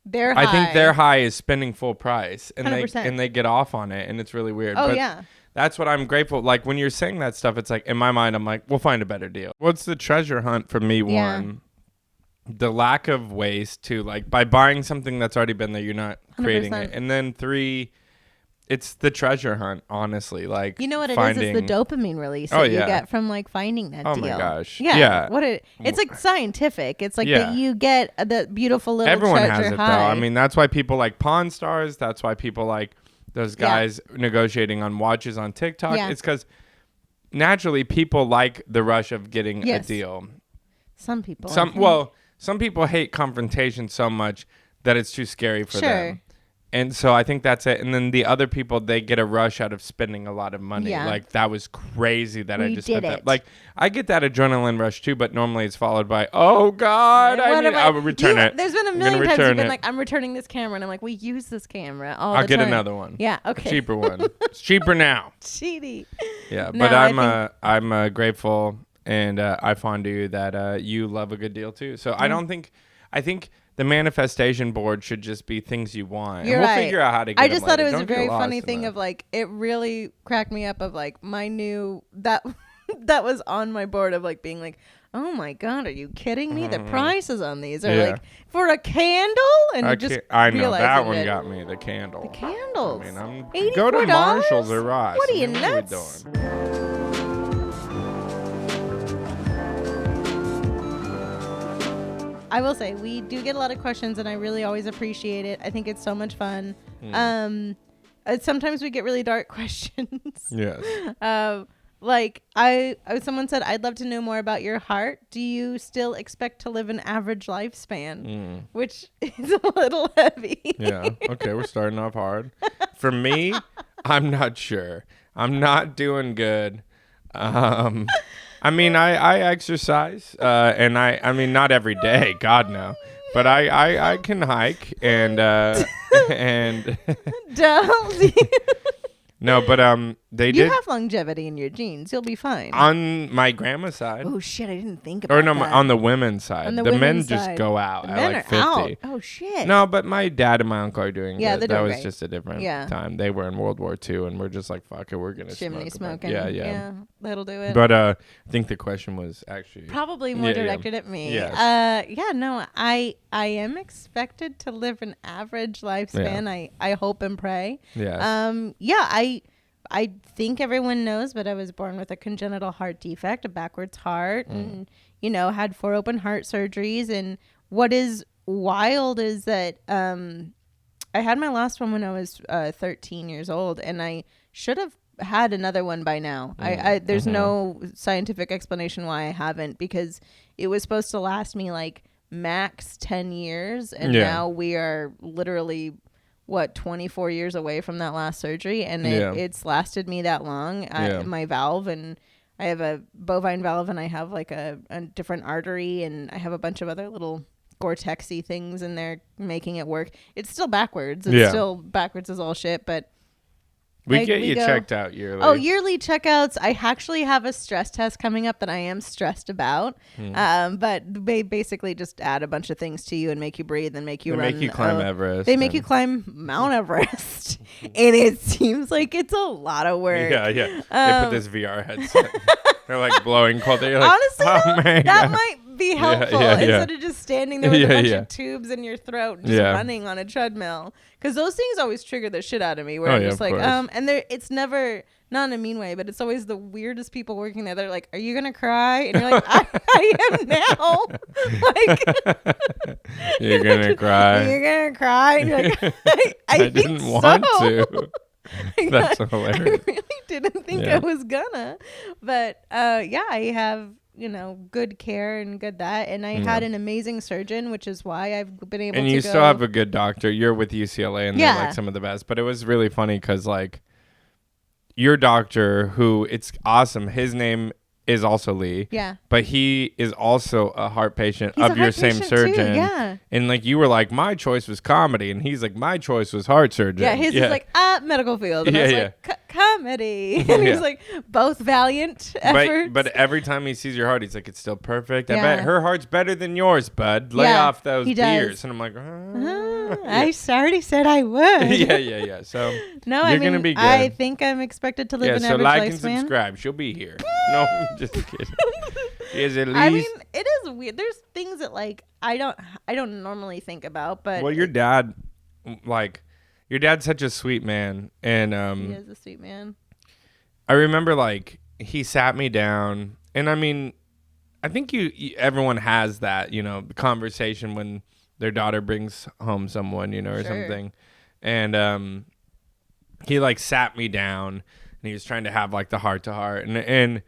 Their high. I think their high is spending full price, and 100%. they get off on it, and it's really weird. Oh but yeah. That's what I'm grateful. Like when you're saying that stuff, it's like in my mind, I'm like, we'll find a better deal. What's the treasure hunt for me? Yeah. One, the lack of ways to like by buying something that's already been there, you're not creating 100%. it. And then 3, it's the treasure hunt. Honestly, like you know what finding, it is? It's the dopamine release that you get from like finding that deal. Oh my gosh. Yeah. It's like scientific. It's like that you get the beautiful little Everyone treasure has it high. though. I mean, that's why people like Pawn Stars. That's why people like those guys negotiating on watches on TikTok. Yeah. It's because naturally people like the rush of getting a deal. Some people. Some people hate confrontation so much that it's too scary for them. And so I think that's it. And then the other people, they get a rush out of spending a lot of money. Yeah. Like that was crazy that I just did spent it. that. Like I get that adrenaline rush too, but normally it's followed by, oh God, I will return it. There's been a million times you've been like, I'm returning this camera, and I'm like, we use this camera all the time. I'll get another one. Yeah, okay. A cheaper one. It's cheaper now. Cheaty. Yeah, No, but I'm grateful and I fondue that you love a good deal too. So I think the manifestation board should just be things you want. You're and we'll right. figure out how to get I just them thought it later. was Don't a very get funny lost in thing that. of like, it really cracked me up of like my new, that was on my board of like being like, oh my God, are you kidding me? The prices on these are like for a candle, and I know that one it. got me, the candle. The candles. I mean, $84? go to Marshalls or Ross. What are you, I mean, nuts? What are we doing? I will say we do get a lot of questions, and I really always appreciate it. I think it's so much fun. Sometimes we get really dark questions. Yes. Like someone said, I'd love to know more about your heart. Do you still expect to live an average lifespan? Which is a little heavy. Yeah. Okay, we're starting off hard. For me, I'm not sure. I'm not doing good. I mean, I exercise, and I mean, not every day, God no, but I can hike and Don't. no, but You have longevity in your genes. You'll be fine. On my grandma's side. Oh, shit. I didn't think about that. Or no, on the women's side. On the women's men side. just go out The at men like are 50. out. Oh, shit. No, but my dad and my uncle are doing good. That was great. Just a different Yeah. time. They were in World War II, and we're just like, fuck it, we're going to Chimney smoke. smoking. Yeah, that'll do it. But I think the question was actually... Probably more directed at me. Yes. No, I am expected to live an average lifespan. Yeah. I hope and pray. Yes. I think everyone knows, but I was born with a congenital heart defect, a backwards heart, and, had 4 open heart surgeries. And what is wild is that I had my last one when I was 13 years old, and I should have had another one by now. There's no scientific explanation why I haven't, because it was supposed to last me like max 10 years, and now we are literally... 24 years away from that last surgery, and it's lasted me that long. My valve, and I have a bovine valve, and I have like a different artery, and I have a bunch of other little Gore-Texy things in there making it work. It's still backwards. It's still backwards as all shit, but we get you checked out yearly. Oh, yearly checkouts. I actually have a stress test coming up that I am stressed about. But they basically just add a bunch of things to you and make you breathe and make you run. They make you climb Everest. They make you climb Mount Everest. And it seems like it's a lot of work. Yeah. They put this VR headset. They're like blowing cold. Like, honestly, that God. might be helpful instead of just standing there with a bunch of tubes in your throat and just running on a treadmill. Because those things always trigger the shit out of me. Where I'm just like, and it's never, not in a mean way, but it's always the weirdest people working there. They're like, "Are you gonna cry?" And you're like, "I am now." Like, you're gonna cry. You're gonna cry. And you're like, I didn't want to. That's hilarious. I really didn't think I was gonna, but I have good care and good that, and I had an amazing surgeon, which is why I've been able to. And you still have a good doctor. You're with UCLA, and they're like some of the best. But it was really funny because like your doctor, who it's awesome. His name is also Lee. Yeah. But he is also a heart patient of your same surgeon. Too, yeah. And like you were like, my choice was comedy, and he's like, my choice was heart surgery. Yeah. His is like medical field. And I was like, comedy. And he's like, both valiant efforts. But every time he sees your heart, he's like, it's still perfect. I bet her heart's better than yours, bud. Lay off those beers. And I'm like, I already said I would. Yeah. So no, you're gonna be good. I think I'm expected to live an average lifespan. So like and subscribe. She'll be here. No, I'm just kidding. Is at least. I mean, it is weird. There's things that like I don't normally think about, but well, your dad's such a sweet man, and he is a sweet man. I remember like he sat me down, and I mean, I think everyone has that conversation when their daughter brings home someone or something, and he like sat me down, and he was trying to have like the heart to heart, and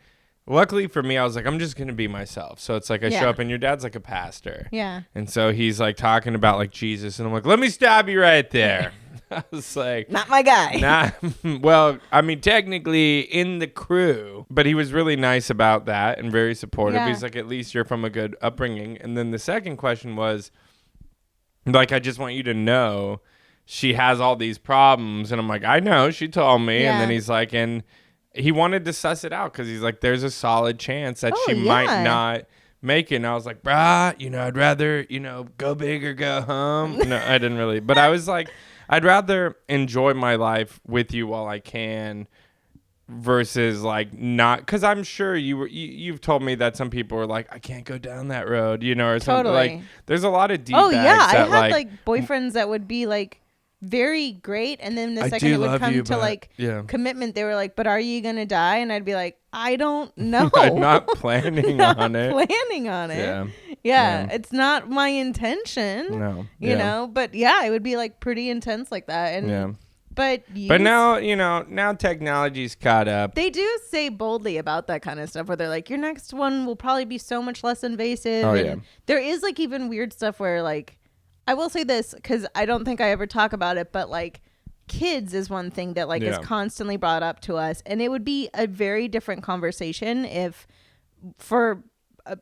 luckily for me, I was like, I'm just going to be myself. So it's like I show up, and your dad's like a pastor. Yeah. And so he's like talking about like Jesus, and I'm like, let me stop you right there. I was like, not my guy. Well, I mean, technically in the crew, but he was really nice about that and very supportive. Yeah. He's like, at least you're from a good upbringing. And then the second question was like, I just want you to know she has all these problems. And I'm like, I know, she told me. Yeah. And then he's like, and he wanted to suss it out because he's like, there's a solid chance that she might not make it. And I was like, brah, I'd rather, go big or go home. No, I didn't really. But I was like, I'd rather enjoy my life with you while I can versus like not. Because I'm sure you've told me that some people are like, I can't go down that road, or something. Like, there's a lot of deep bags I had like boyfriends that would be like, very great, and then the second it would come to like commitment, they were like, but are you gonna die? And I'd be like, I don't know. I'm not planning on it. Yeah, it's not my intention. No. But it would be like pretty intense like that. And but now now technology's caught up. They do say boldly about that kind of stuff where they're like, your next one will probably be so much less invasive. There is like even weird stuff where like, I will say this because I don't think I ever talk about it, but like kids is one thing that like is constantly brought up to us, and it would be a very different conversation if for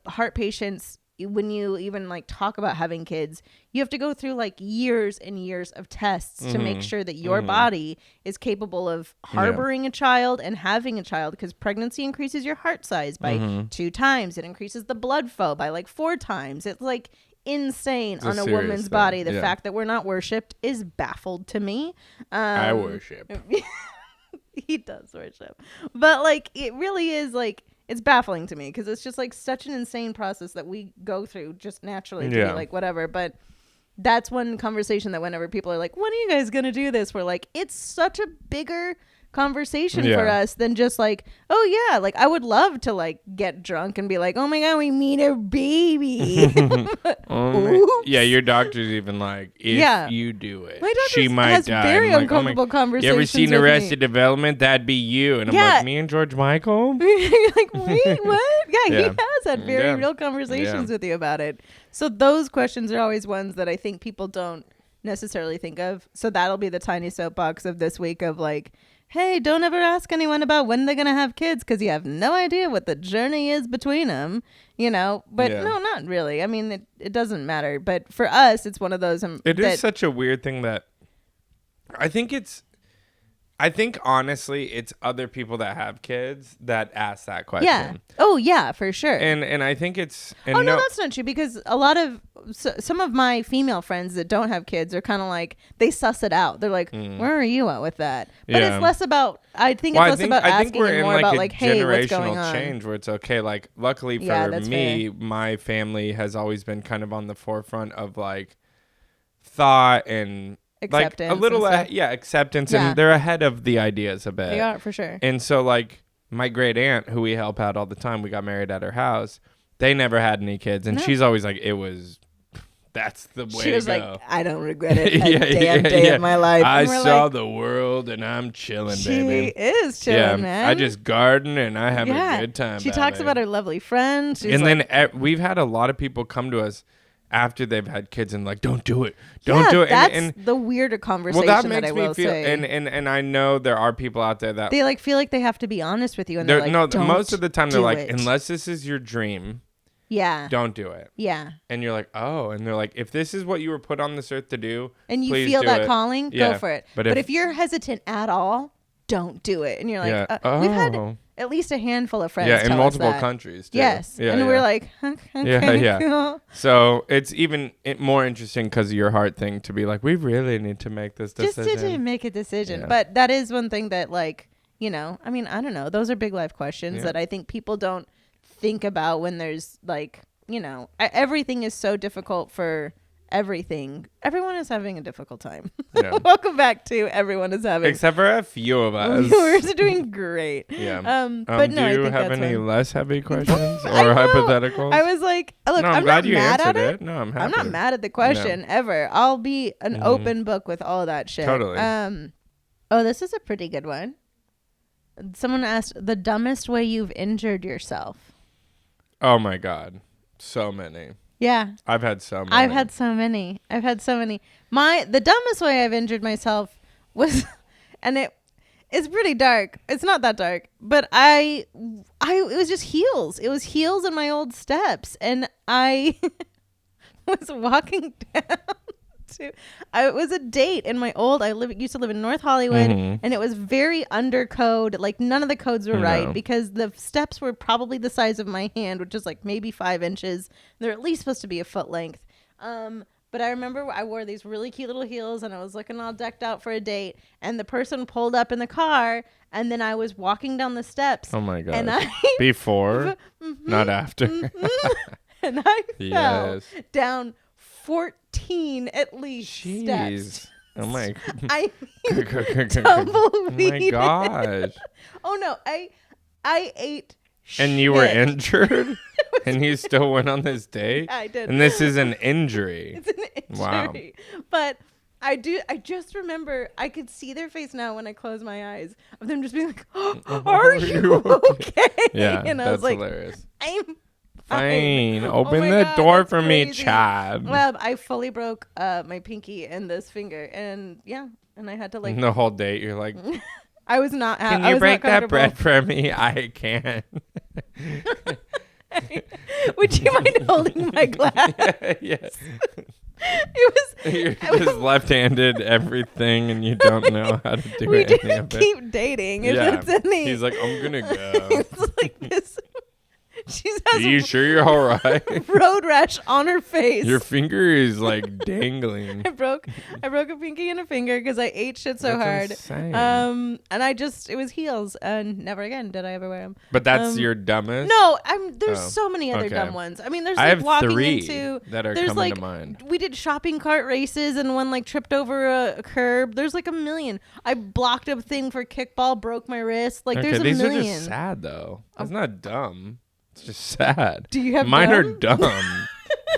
heart patients when you even like talk about having kids, you have to go through like years and years of tests to make sure that your body is capable of harboring a child and having a child, because pregnancy increases your heart size by 2 times. It increases the blood flow by like 4 times. It's like insane on a woman's body. The fact that we're not worshipped is baffled to me. I worship. He does worship. But like, it really is like, it's baffling to me, because it's just like such an insane process that we go through just naturally to be like whatever. But that's one conversation that whenever people are like, when are you guys gonna do this, we're like, it's such a bigger conversation for us than just like, oh yeah, like I would love to like get drunk and be like, oh my god, we meet a baby. Yeah, your doctor's even like, if you do it, she might has die. Very uncomfortable conversations. You ever seen Arrested Development? That'd be you. And I'm like, me and George Michael. You're like, wait, what? Yeah, he has had very real conversations with you about it. So those questions are always ones that I think people don't necessarily think of. So that'll be the tiny soapbox of this week of like, hey, don't ever ask anyone about when they're going to have kids, because you have no idea what the journey is between them, you know? But no, not really. I mean, it doesn't matter. But for us, it's one of those. It is such a weird thing that I think honestly, it's other people that have kids that ask that question. Yeah. Oh, yeah, for sure. And I think it's... And no, that's not true, because a lot of... some of my female friends that don't have kids are kind of like, they suss it out. They're like, where are you at with that? But it's less about... I think it's less about asking and more about like, hey, what's going on? Change where it's okay. Like, luckily for me, my family has always been kind of on the forefront of like thought and... acceptance, like a little acceptance, and they're ahead of the ideas a bit. They are, for sure. And so like my great aunt, who we help out all the time, we got married at her house, they never had any kids, and she's always like, that's the way to go. She was like, I don't regret it a damn day of my life. I saw the world and I'm chilling, baby. She is chilling, man. I just garden and I have a good time. She talks about her lovely friends. And then we've had a lot of people come to us after they've had kids and like, don't do it. Don't do it. That's the weirder conversation that makes I will me feel, say. And I know there are people out there that... they like feel like they have to be honest with you. And they're like, no, most of the time they're like, unless this is your dream, don't do it. Yeah. And you're like, oh. And they're like, if this is what you were put on this earth to do, and you please feel do that it. calling, go for it. But if you're hesitant at all, don't do it. And you're like, we've had at least a handful of friends in multiple countries too. Yes. And we're like, okay, cool. So it's even more interesting because of your heart thing to be like, we really need to make this decision. Just to make a decision. But that is one thing that, like, you know, I mean, I don't know. Those are big life questions that I think people don't think about when there's like, you know, everything is so difficult for everything. Everyone is having a difficult time. Welcome back to Everyone is Having. Except for a few of us. We're doing great. But no, do you have any less heavy questions or hypotheticals? I was like, look, I'm not mad at it. No, I'm happy. I'm not mad at the question ever. I'll be an open book with all that shit. Totally. Oh, this is a pretty good one. Someone asked, the dumbest way you've injured yourself. Oh my God. So many. Yeah. I've had so many. I've had so many. The dumbest way I've injured myself was, and it's pretty dark. It's not that dark, but it was just heels. It was heels in my old steps. And I was walking down it was a date in my old, used to live in North Hollywood, and it was very under code. Like none of the codes were right because the steps were probably the size of my hand, which is like maybe 5 inches. They're at least supposed to be a foot length. But I remember I wore these really cute little heels and I was looking all decked out for a date, and the person pulled up in the car, and then I was walking down the steps. Oh my God. And before, not after. And I fell down 14 at least steps. Oh my. I mean, tumbleweed. Oh my gosh. Oh no, I ate shit. And you were injured? And you still went on this date? I did. And this is an injury. It's an injury. Wow. But I just remember, I could see their face now when I close my eyes, of them just being like, oh, are you okay? Yeah, and I that's was like, hilarious. I'm fine. Open the door for me, Chad. Well, I fully broke my pinky and this finger, and I had to like the whole date. You're like, I was not. Can you break that bread for me? I can't. Would you mind holding my glass? Yes. You're just left-handed everything, and you don't know how to do we any just of it. keep dating. If it's any, He's like, I'm gonna go. it's like this. She Are has you sure you're all right? road rash on her face. Your finger is like dangling. I broke a pinky and a finger because I ate shit so hard. Insane. And it was heels, and never again did I ever wear them. But that's your dumbest? No, there's so many other okay. dumb ones. I mean, there's I like have walking 3 into that are there's coming like to mind. we did shopping cart races, and one like tripped over a curb. There's like a million. I blocked a thing for kickball, broke my wrist. Like there's a these million. are just sad though. That's not dumb. It's just sad. Do you have mine dumb? are dumb?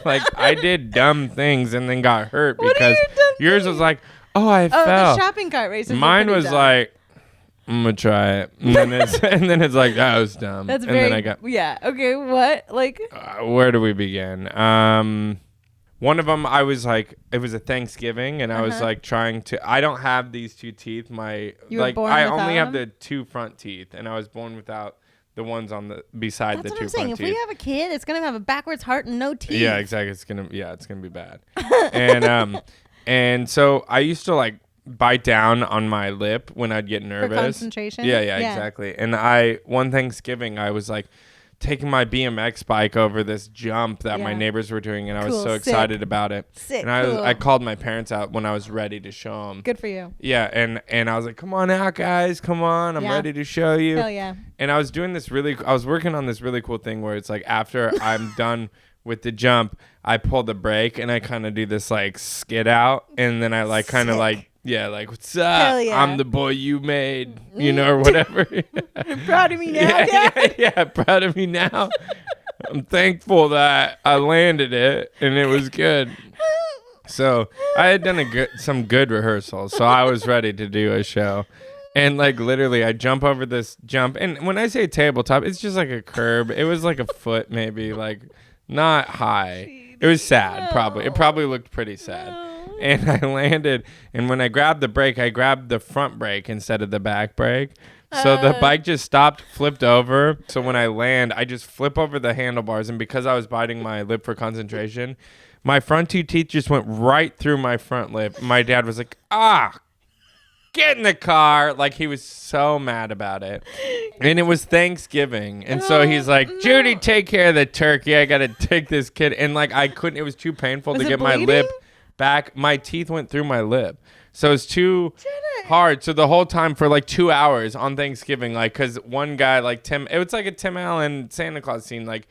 Like I did dumb things and then got hurt What because yours was like, oh, I fell. The shopping cart races. Mine was dumb. Like, I'm gonna try it, and then it's like that was dumb. That's and very. Then I got okay. What like? Where do we begin? One of them, I was like, it was a Thanksgiving, and I was like trying to. I don't have these 2 teeth. You were born I without only have them? the 2 front teeth, and I was born without the ones on the beside That's the what 2 I'm saying. front If teeth. we have a kid, it's gonna have a backwards heart and no teeth. Yeah, exactly. It's gonna be bad. and so I used to like bite down on my lip when I'd get nervous. For concentration. Yeah, exactly. And one Thanksgiving, I was like taking my BMX bike over this jump that my neighbors were doing, and I was so excited about it. Sick. And I called my parents out when I was ready to show them. Good for you. Yeah, and I was like, "Come on out, guys! Come on! I'm ready to show you." Hell yeah. And I was doing I was working on this really cool thing where it's like after I'm done with the jump, I pull the brake and I kind of do this like skid out, and then I like kind of like. Yeah, like, what's up? Hell yeah. I'm the boy you made, or whatever. Proud of me now, yeah, proud of me now. I'm thankful that I landed it and it was good. So I had done some good rehearsals, so I was ready to do a show. And like literally I jump over this jump, and when I say tabletop, it's just like a curb. It was like a foot maybe, like not high. It was sad, probably. It probably looked pretty sad. And I landed, and when I grabbed the brake, I grabbed the front brake instead of the back brake. So the bike just stopped, flipped over. So when I land, I just flip over the handlebars, and because I was biting my lip for concentration, my front 2 teeth just went right through my front lip. My dad was like, get in the car. Like, he was so mad about it. And it was Thanksgiving. And so he's like, Judy, take care of the turkey. I got to take this kid. And like, I couldn't, it was too painful to get my lip back. My teeth went through my lip. So it's too hard. So the whole time for like 2 hours on Thanksgiving, like, because one guy, like Tim, it was like a Tim Allen Santa Claus scene. Like,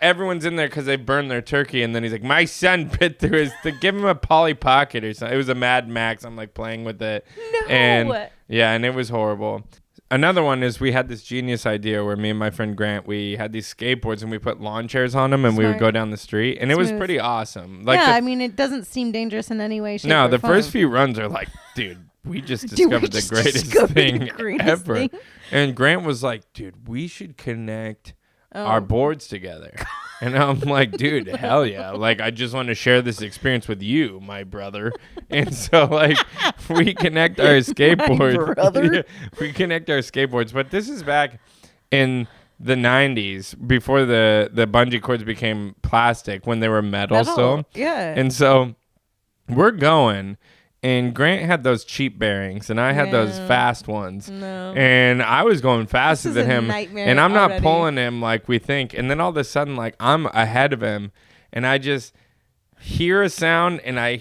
everyone's in there because they burned their turkey. And then he's like, my son bit through his, to give him a Polly Pocket or something. It was a Mad Max. I'm like playing with it. No. And yeah, and it was horrible. Another one is we had this genius idea where me and my friend Grant, we had these skateboards and we put lawn chairs on them and we would go down the street, and it was pretty awesome. Like I mean, it doesn't seem dangerous in any way, shape, or the form. first few runs are like, dude, we just discovered the greatest thing ever. And Grant was like, dude, we should connect our boards together. And I'm like, dude, hell yeah. Like, I just want to share this experience with you, my brother. And so, like, we connect our skateboards. My brother? Yeah, we connect our skateboards. But this is back in the 90s, before the bungee cords became plastic, when they were metal still. Yeah. And so we're going. And Grant had those cheap bearings, and I had those fast ones. No. And I was going faster than him. And I'm not pulling him like we think. And then all of a sudden, like, I'm ahead of him, and I just hear a sound, and I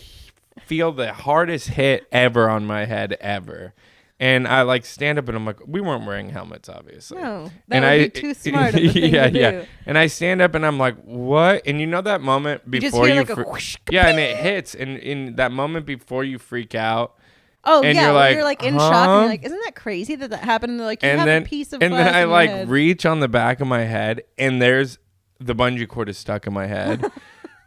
feel the hardest hit ever on my head ever. And I like stand up, and I'm like, we weren't wearing helmets, obviously. No, that would be too smart of a thing to do. And I stand up, and I'm like, what? And you know that moment before you just hear like a whoosh, and it hits, and in that moment before you freak out. Oh, and yeah, you're like in shock, and you're like, isn't that crazy that happened? And they're like, you have a piece of glass and then I in your like head. reach on the back of my head, and there's the bungee cord is stuck in my head.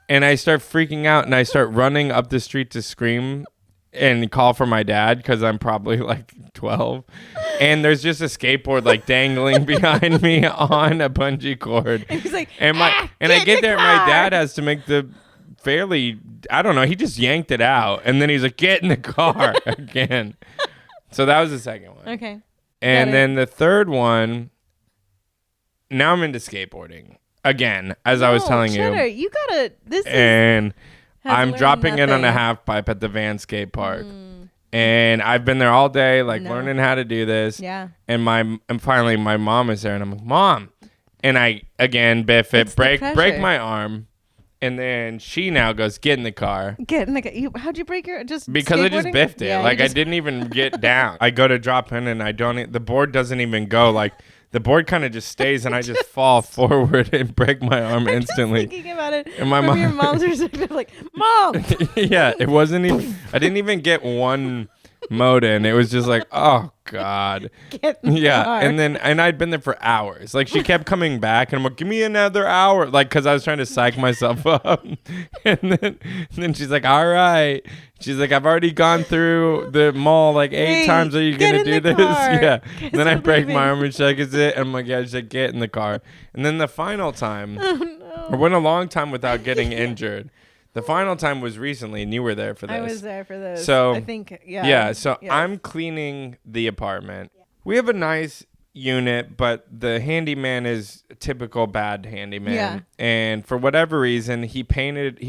And I start freaking out, and I start running up the street to scream and call for my dad, because I'm probably like 12, and there's just a skateboard like dangling behind me on a bungee cord. And he's like, and I get there, my dad has to make the fairly, I don't know, he just yanked it out, and then he's like, get in the car again. So that was the second one. Okay. And then the third one, now I'm into skateboarding. again, as I was telling Cheddar, you. You gotta. And I'm learned dropping in on a nothing. half pipe at the Van skate park. And I've been there all day, like learning how to do this. Yeah. And finally my mom is there, and I'm like, Mom. And I again biff it, break my arm. And then she now goes, get in the car. Get in the car. How'd you break your because I just biffed it. Yeah, like I didn't even get down. I go to drop in and the board doesn't even go. Like the board kind of just stays and I just fall forward and break my arm instantly. Just thinking about it. And my from your mom's perspective, like, Mom. Yeah, it wasn't even. I didn't even get one mode in. It was just like, oh God. Get in the car. And I'd been there for hours. Like she kept coming back and I'm like, give me another hour. Like, cause I was trying to psych myself up. and then she's like, all right. She's like, I've already gone through the mall like 8 times. Are you gonna do this? Yeah. And then I break my arm and she's like, is it? I'm like, yeah. She's like, get in the car. And then the final time, I went a long time without getting injured. The final time was recently, and you were there for this. I was there for this. So I think, yeah. Yeah, so yes. I'm cleaning the apartment. We have a nice unit, but the handyman is a typical bad handyman. Yeah. And for whatever reason, he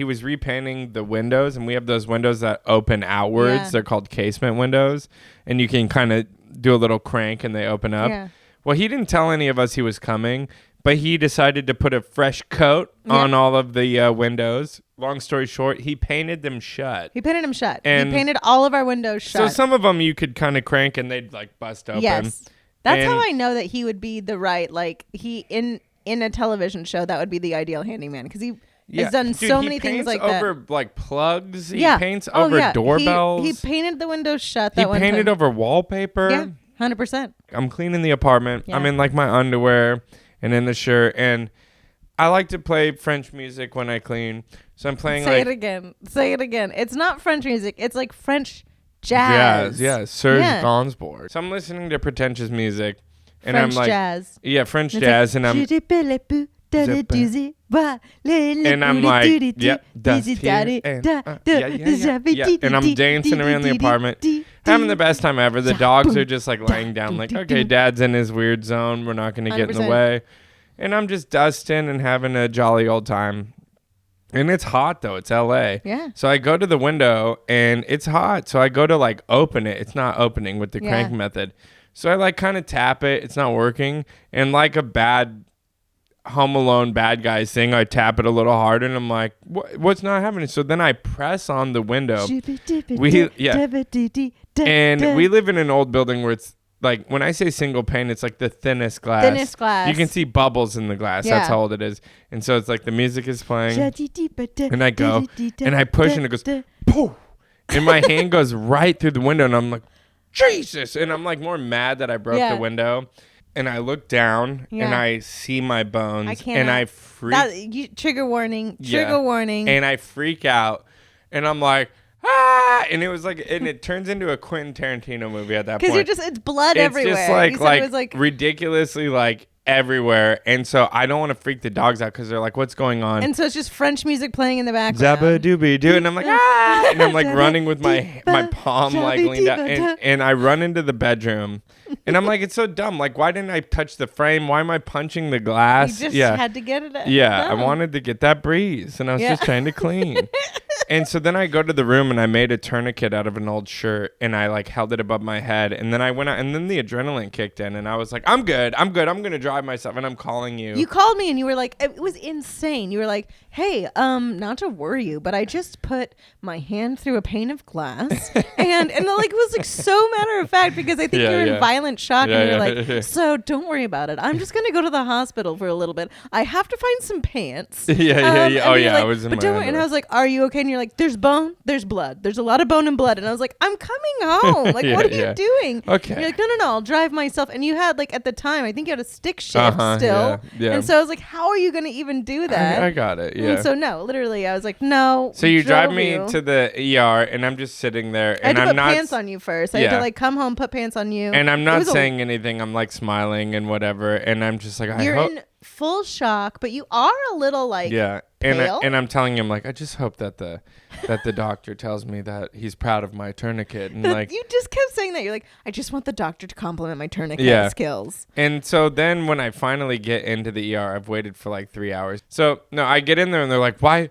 was repainting the windows, and we have those windows that open outwards. Yeah. They're called casement windows, and you can kind of do a little crank and they open up. Yeah. Well, he didn't tell any of us he was coming, but he decided to put a fresh coat on all of the windows. Long story short, he painted them shut. He painted them shut. And he painted all of our windows shut. So some of them you could kind of crank and they'd like bust open. Yes. That's how I know that he would be the right, like he in a television show, that would be the ideal handyman because he has done so many things like that. He paints over like plugs. He paints over doorbells. He painted the windows shut. He painted over wallpaper. Yeah, 100%. I'm cleaning the apartment. Yeah. I'm in like my underwear and in the shirt, and I like to play French music when I clean. So I'm playing Say it again. It's not French music. It's like French jazz. Yeah, Serge Gainsbourg. So I'm listening to pretentious music, and French I'm like, jazz. Yeah, French jazz, and I'm and I'm like, yep, and I'm dancing around the apartment, having the best time ever. The dogs are just like laying down, like, okay, Dad's in his weird zone. We're not gonna get in the way, and I'm just dusting and having a jolly old time. And it's hot though. It's LA. Yeah. So I go to the window and it's hot. So I go to like open it. It's not opening with the crank method. So I like kind of tap it. It's not working. And like a bad Home Alone bad guys thing, I tap it a little harder and I'm like, what's not happening? So then I press on the window. And we live in an old building where it's like, when I say single pane, it's like the thinnest glass. You can see bubbles in the glass. Yeah. That's how old it is. And so it's like the music is playing. And I go, and I push, and it goes, poof. And my hand goes right through the window. And I'm like, Jesus. And I'm like more mad that I broke the window. And I look down, and I see my bones. And I freak. Trigger warning. And I freak out. And I'm like, ah, and it was like, and it turns into a Quentin Tarantino movie at that point. Because it's blood everywhere. It's just like ridiculously like everywhere, and so I don't want to freak the dogs out because they're like, "What's going on?" And so it's just French music playing in the background. Zabba doobie doo, and I'm like, ah, and I'm like running with my palm like leaned out, and I run into the bedroom, and I'm like, it's so dumb. Like, why didn't I touch the frame? Why am I punching the glass? You just had to get it. I wanted to get that breeze, and I was just trying to clean. And so then I go to the room and I made a tourniquet out of an old shirt and I like held it above my head. And then I went out and then the adrenaline kicked in and I was like, I'm good. I'm going to drive myself. And I'm calling you. You called me and you were like, it was insane. You were like, hey, not to worry you, but I just put my hand through a pane of glass. and like, it was like so matter of fact because I think you're in violent shock and you're like, so don't worry about it. I'm just going to go to the hospital for a little bit. I have to find some pants. Oh yeah. Like, I was in my underwear. And I was like, are you okay? And you're like, there's bone, there's blood. There's a lot of bone and blood. And I was like, I'm coming home. Like, what are you doing? Okay. And you're like, no, I'll drive myself. And you had like at the time, I think you had a stick shift still. Yeah. And so I was like, how are you going to even do that? I got it. Yeah. And so no, literally, I was like, no. So you drive me to the ER and I'm just sitting there and I had to I'm put not pants on you first. I had to like come home, put pants on you. And I'm not saying anything. I'm like smiling and whatever. And I'm just like, full shock, but you are a little like pale. And I'm telling him like, I just hope that the doctor tells me that he's proud of my tourniquet, and like you just kept saying that. You're like, I just want the doctor to compliment my tourniquet skills. And so then when I finally get into the ER, I've waited for like 3 hours. So no, I get in there and they're like, why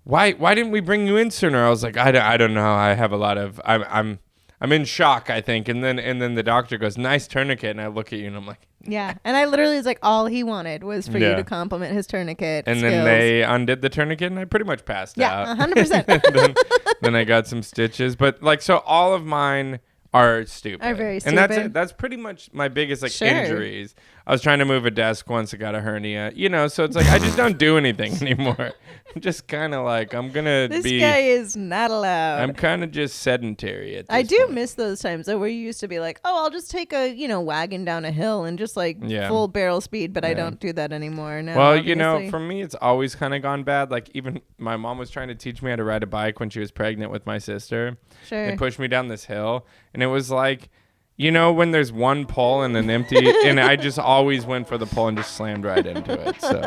didn't we bring you in sooner? I was like, I don't know. I have a lot of I'm in shock, I think. And then the doctor goes, nice tourniquet. And I look at you and I'm like, yeah. And I literally was like, all he wanted was for you to compliment his tourniquet and skills. Then they undid the tourniquet and I pretty much passed out. 100%. then I got some stitches. But like, so all of mine are stupid. Are very stupid. And that's it. That's pretty much my biggest like injuries. I was trying to move a desk once. I got a hernia. So it's like I just don't do anything anymore. I'm just kind of like this guy is not allowed. I'm kind of just sedentary at this I do point. miss those times though, where you used to be like, oh, I'll just take a wagon down a hill and just like full barrel speed, but I don't do that anymore now. Well, obviously. For me, it's always kind of gone bad. Like even my mom was trying to teach me how to ride a bike when she was pregnant with my sister. Sure. And pushed me down this hill, and it was like, when there's one pole and an empty, and I just always went for the pole and just slammed right into it. So.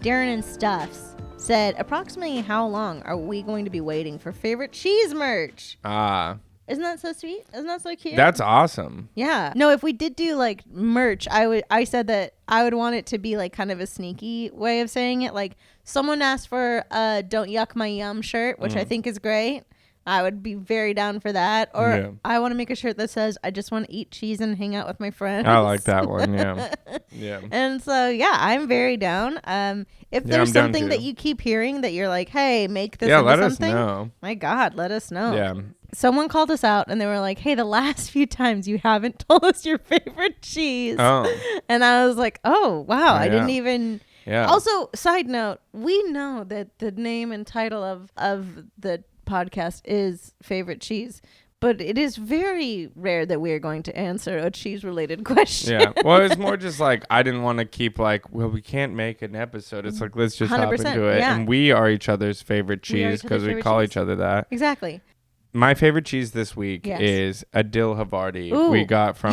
Darren and Stuffs said, approximately how long are we going to be waiting for favorite cheese merch? Isn't that so sweet? Isn't that so cute? That's awesome. Yeah. No, if we did do like merch, I said that I would want it to be like kind of a sneaky way of saying it. Like someone asked for a Don't Yuck My Yum shirt, which I think is great. I would be very down for that. Or I want to make a shirt that says, I just want to eat cheese and hang out with my friends. I like that one. Yeah. Yeah. And so, I'm very down. If there's something that you keep hearing that you're like, hey, make this into let something. Us know. My God, let us know. Yeah. Someone called us out and they were like, hey, the last few times you haven't told us your favorite cheese. Oh. And I was like, oh, wow. I didn't even. Yeah. Also, side note, we know that the name and title of the podcast is favorite cheese, but it is very rare that we are going to answer a cheese related question. Yeah. Well, it's more just like, I didn't want to keep like, well, we can't make an episode. It's like, let's just hop into it. Yeah. And we are each other's favorite cheese because we call each other that. Exactly. My favorite cheese this week is a dill Havarti. Ooh, we got from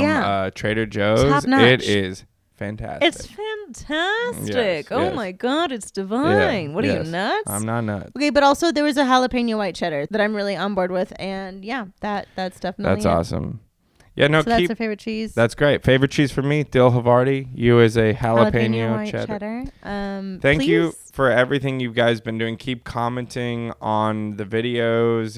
Trader Joe's. Top notch. It is fantastic. It's fantastic. My God, it's divine. What are you, nuts? I'm not nuts. Okay, but also there was a jalapeno white cheddar that I'm really on board with, and that's definitely That's awesome. Yeah, no, so that's your favorite cheese. That's great. Favorite cheese for me, dill Havarti. You is a jalapeno white cheddar. Thank you for everything you guys been doing. Keep commenting on the videos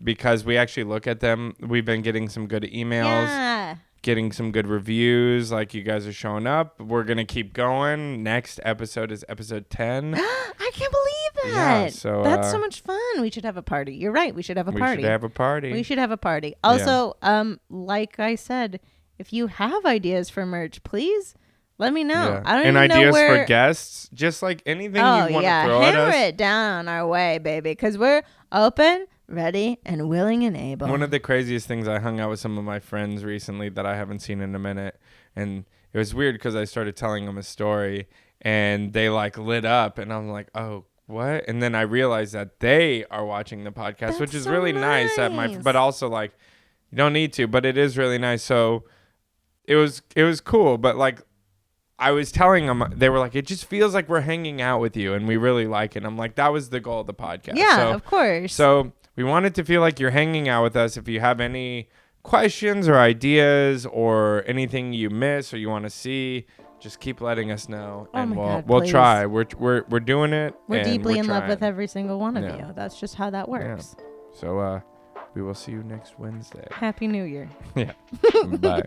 because we actually look at them. We've been getting some good emails, getting some good reviews. Like you guys are showing up. We're gonna keep going. Next episode is episode 10. I can't believe that. Yeah, so that's so much fun. We should have a party. You're right. We should have a party. We should have a party. Also, like I said, if you have ideas for merch, please let me know. Yeah. I don't and even ideas know for guests, just like anything you want to throw at us. Hammer it down our way, baby, because we're open, ready, and willing and able. One of the craziest things, I hung out with some of my friends recently that I haven't seen in a minute, and it was weird because I started telling them a story, and they like lit up, and I'm like, oh, what? And then I realized that they are watching the podcast, which is so really nice. But also like, you don't need to, but it is really nice. So it was cool, but like, I was telling them, they were like, it just feels like we're hanging out with you and we really like it. I'm like, that was the goal of the podcast. Yeah, of course. So we want it to feel like you're hanging out with us. If you have any questions or ideas or anything you miss or you want to see, just keep letting us know and we'll try. We're doing it. We're deeply in love with every single one of you. That's just how that works. Yeah. So we will see you next Wednesday. Happy New Year. Yeah. Bye.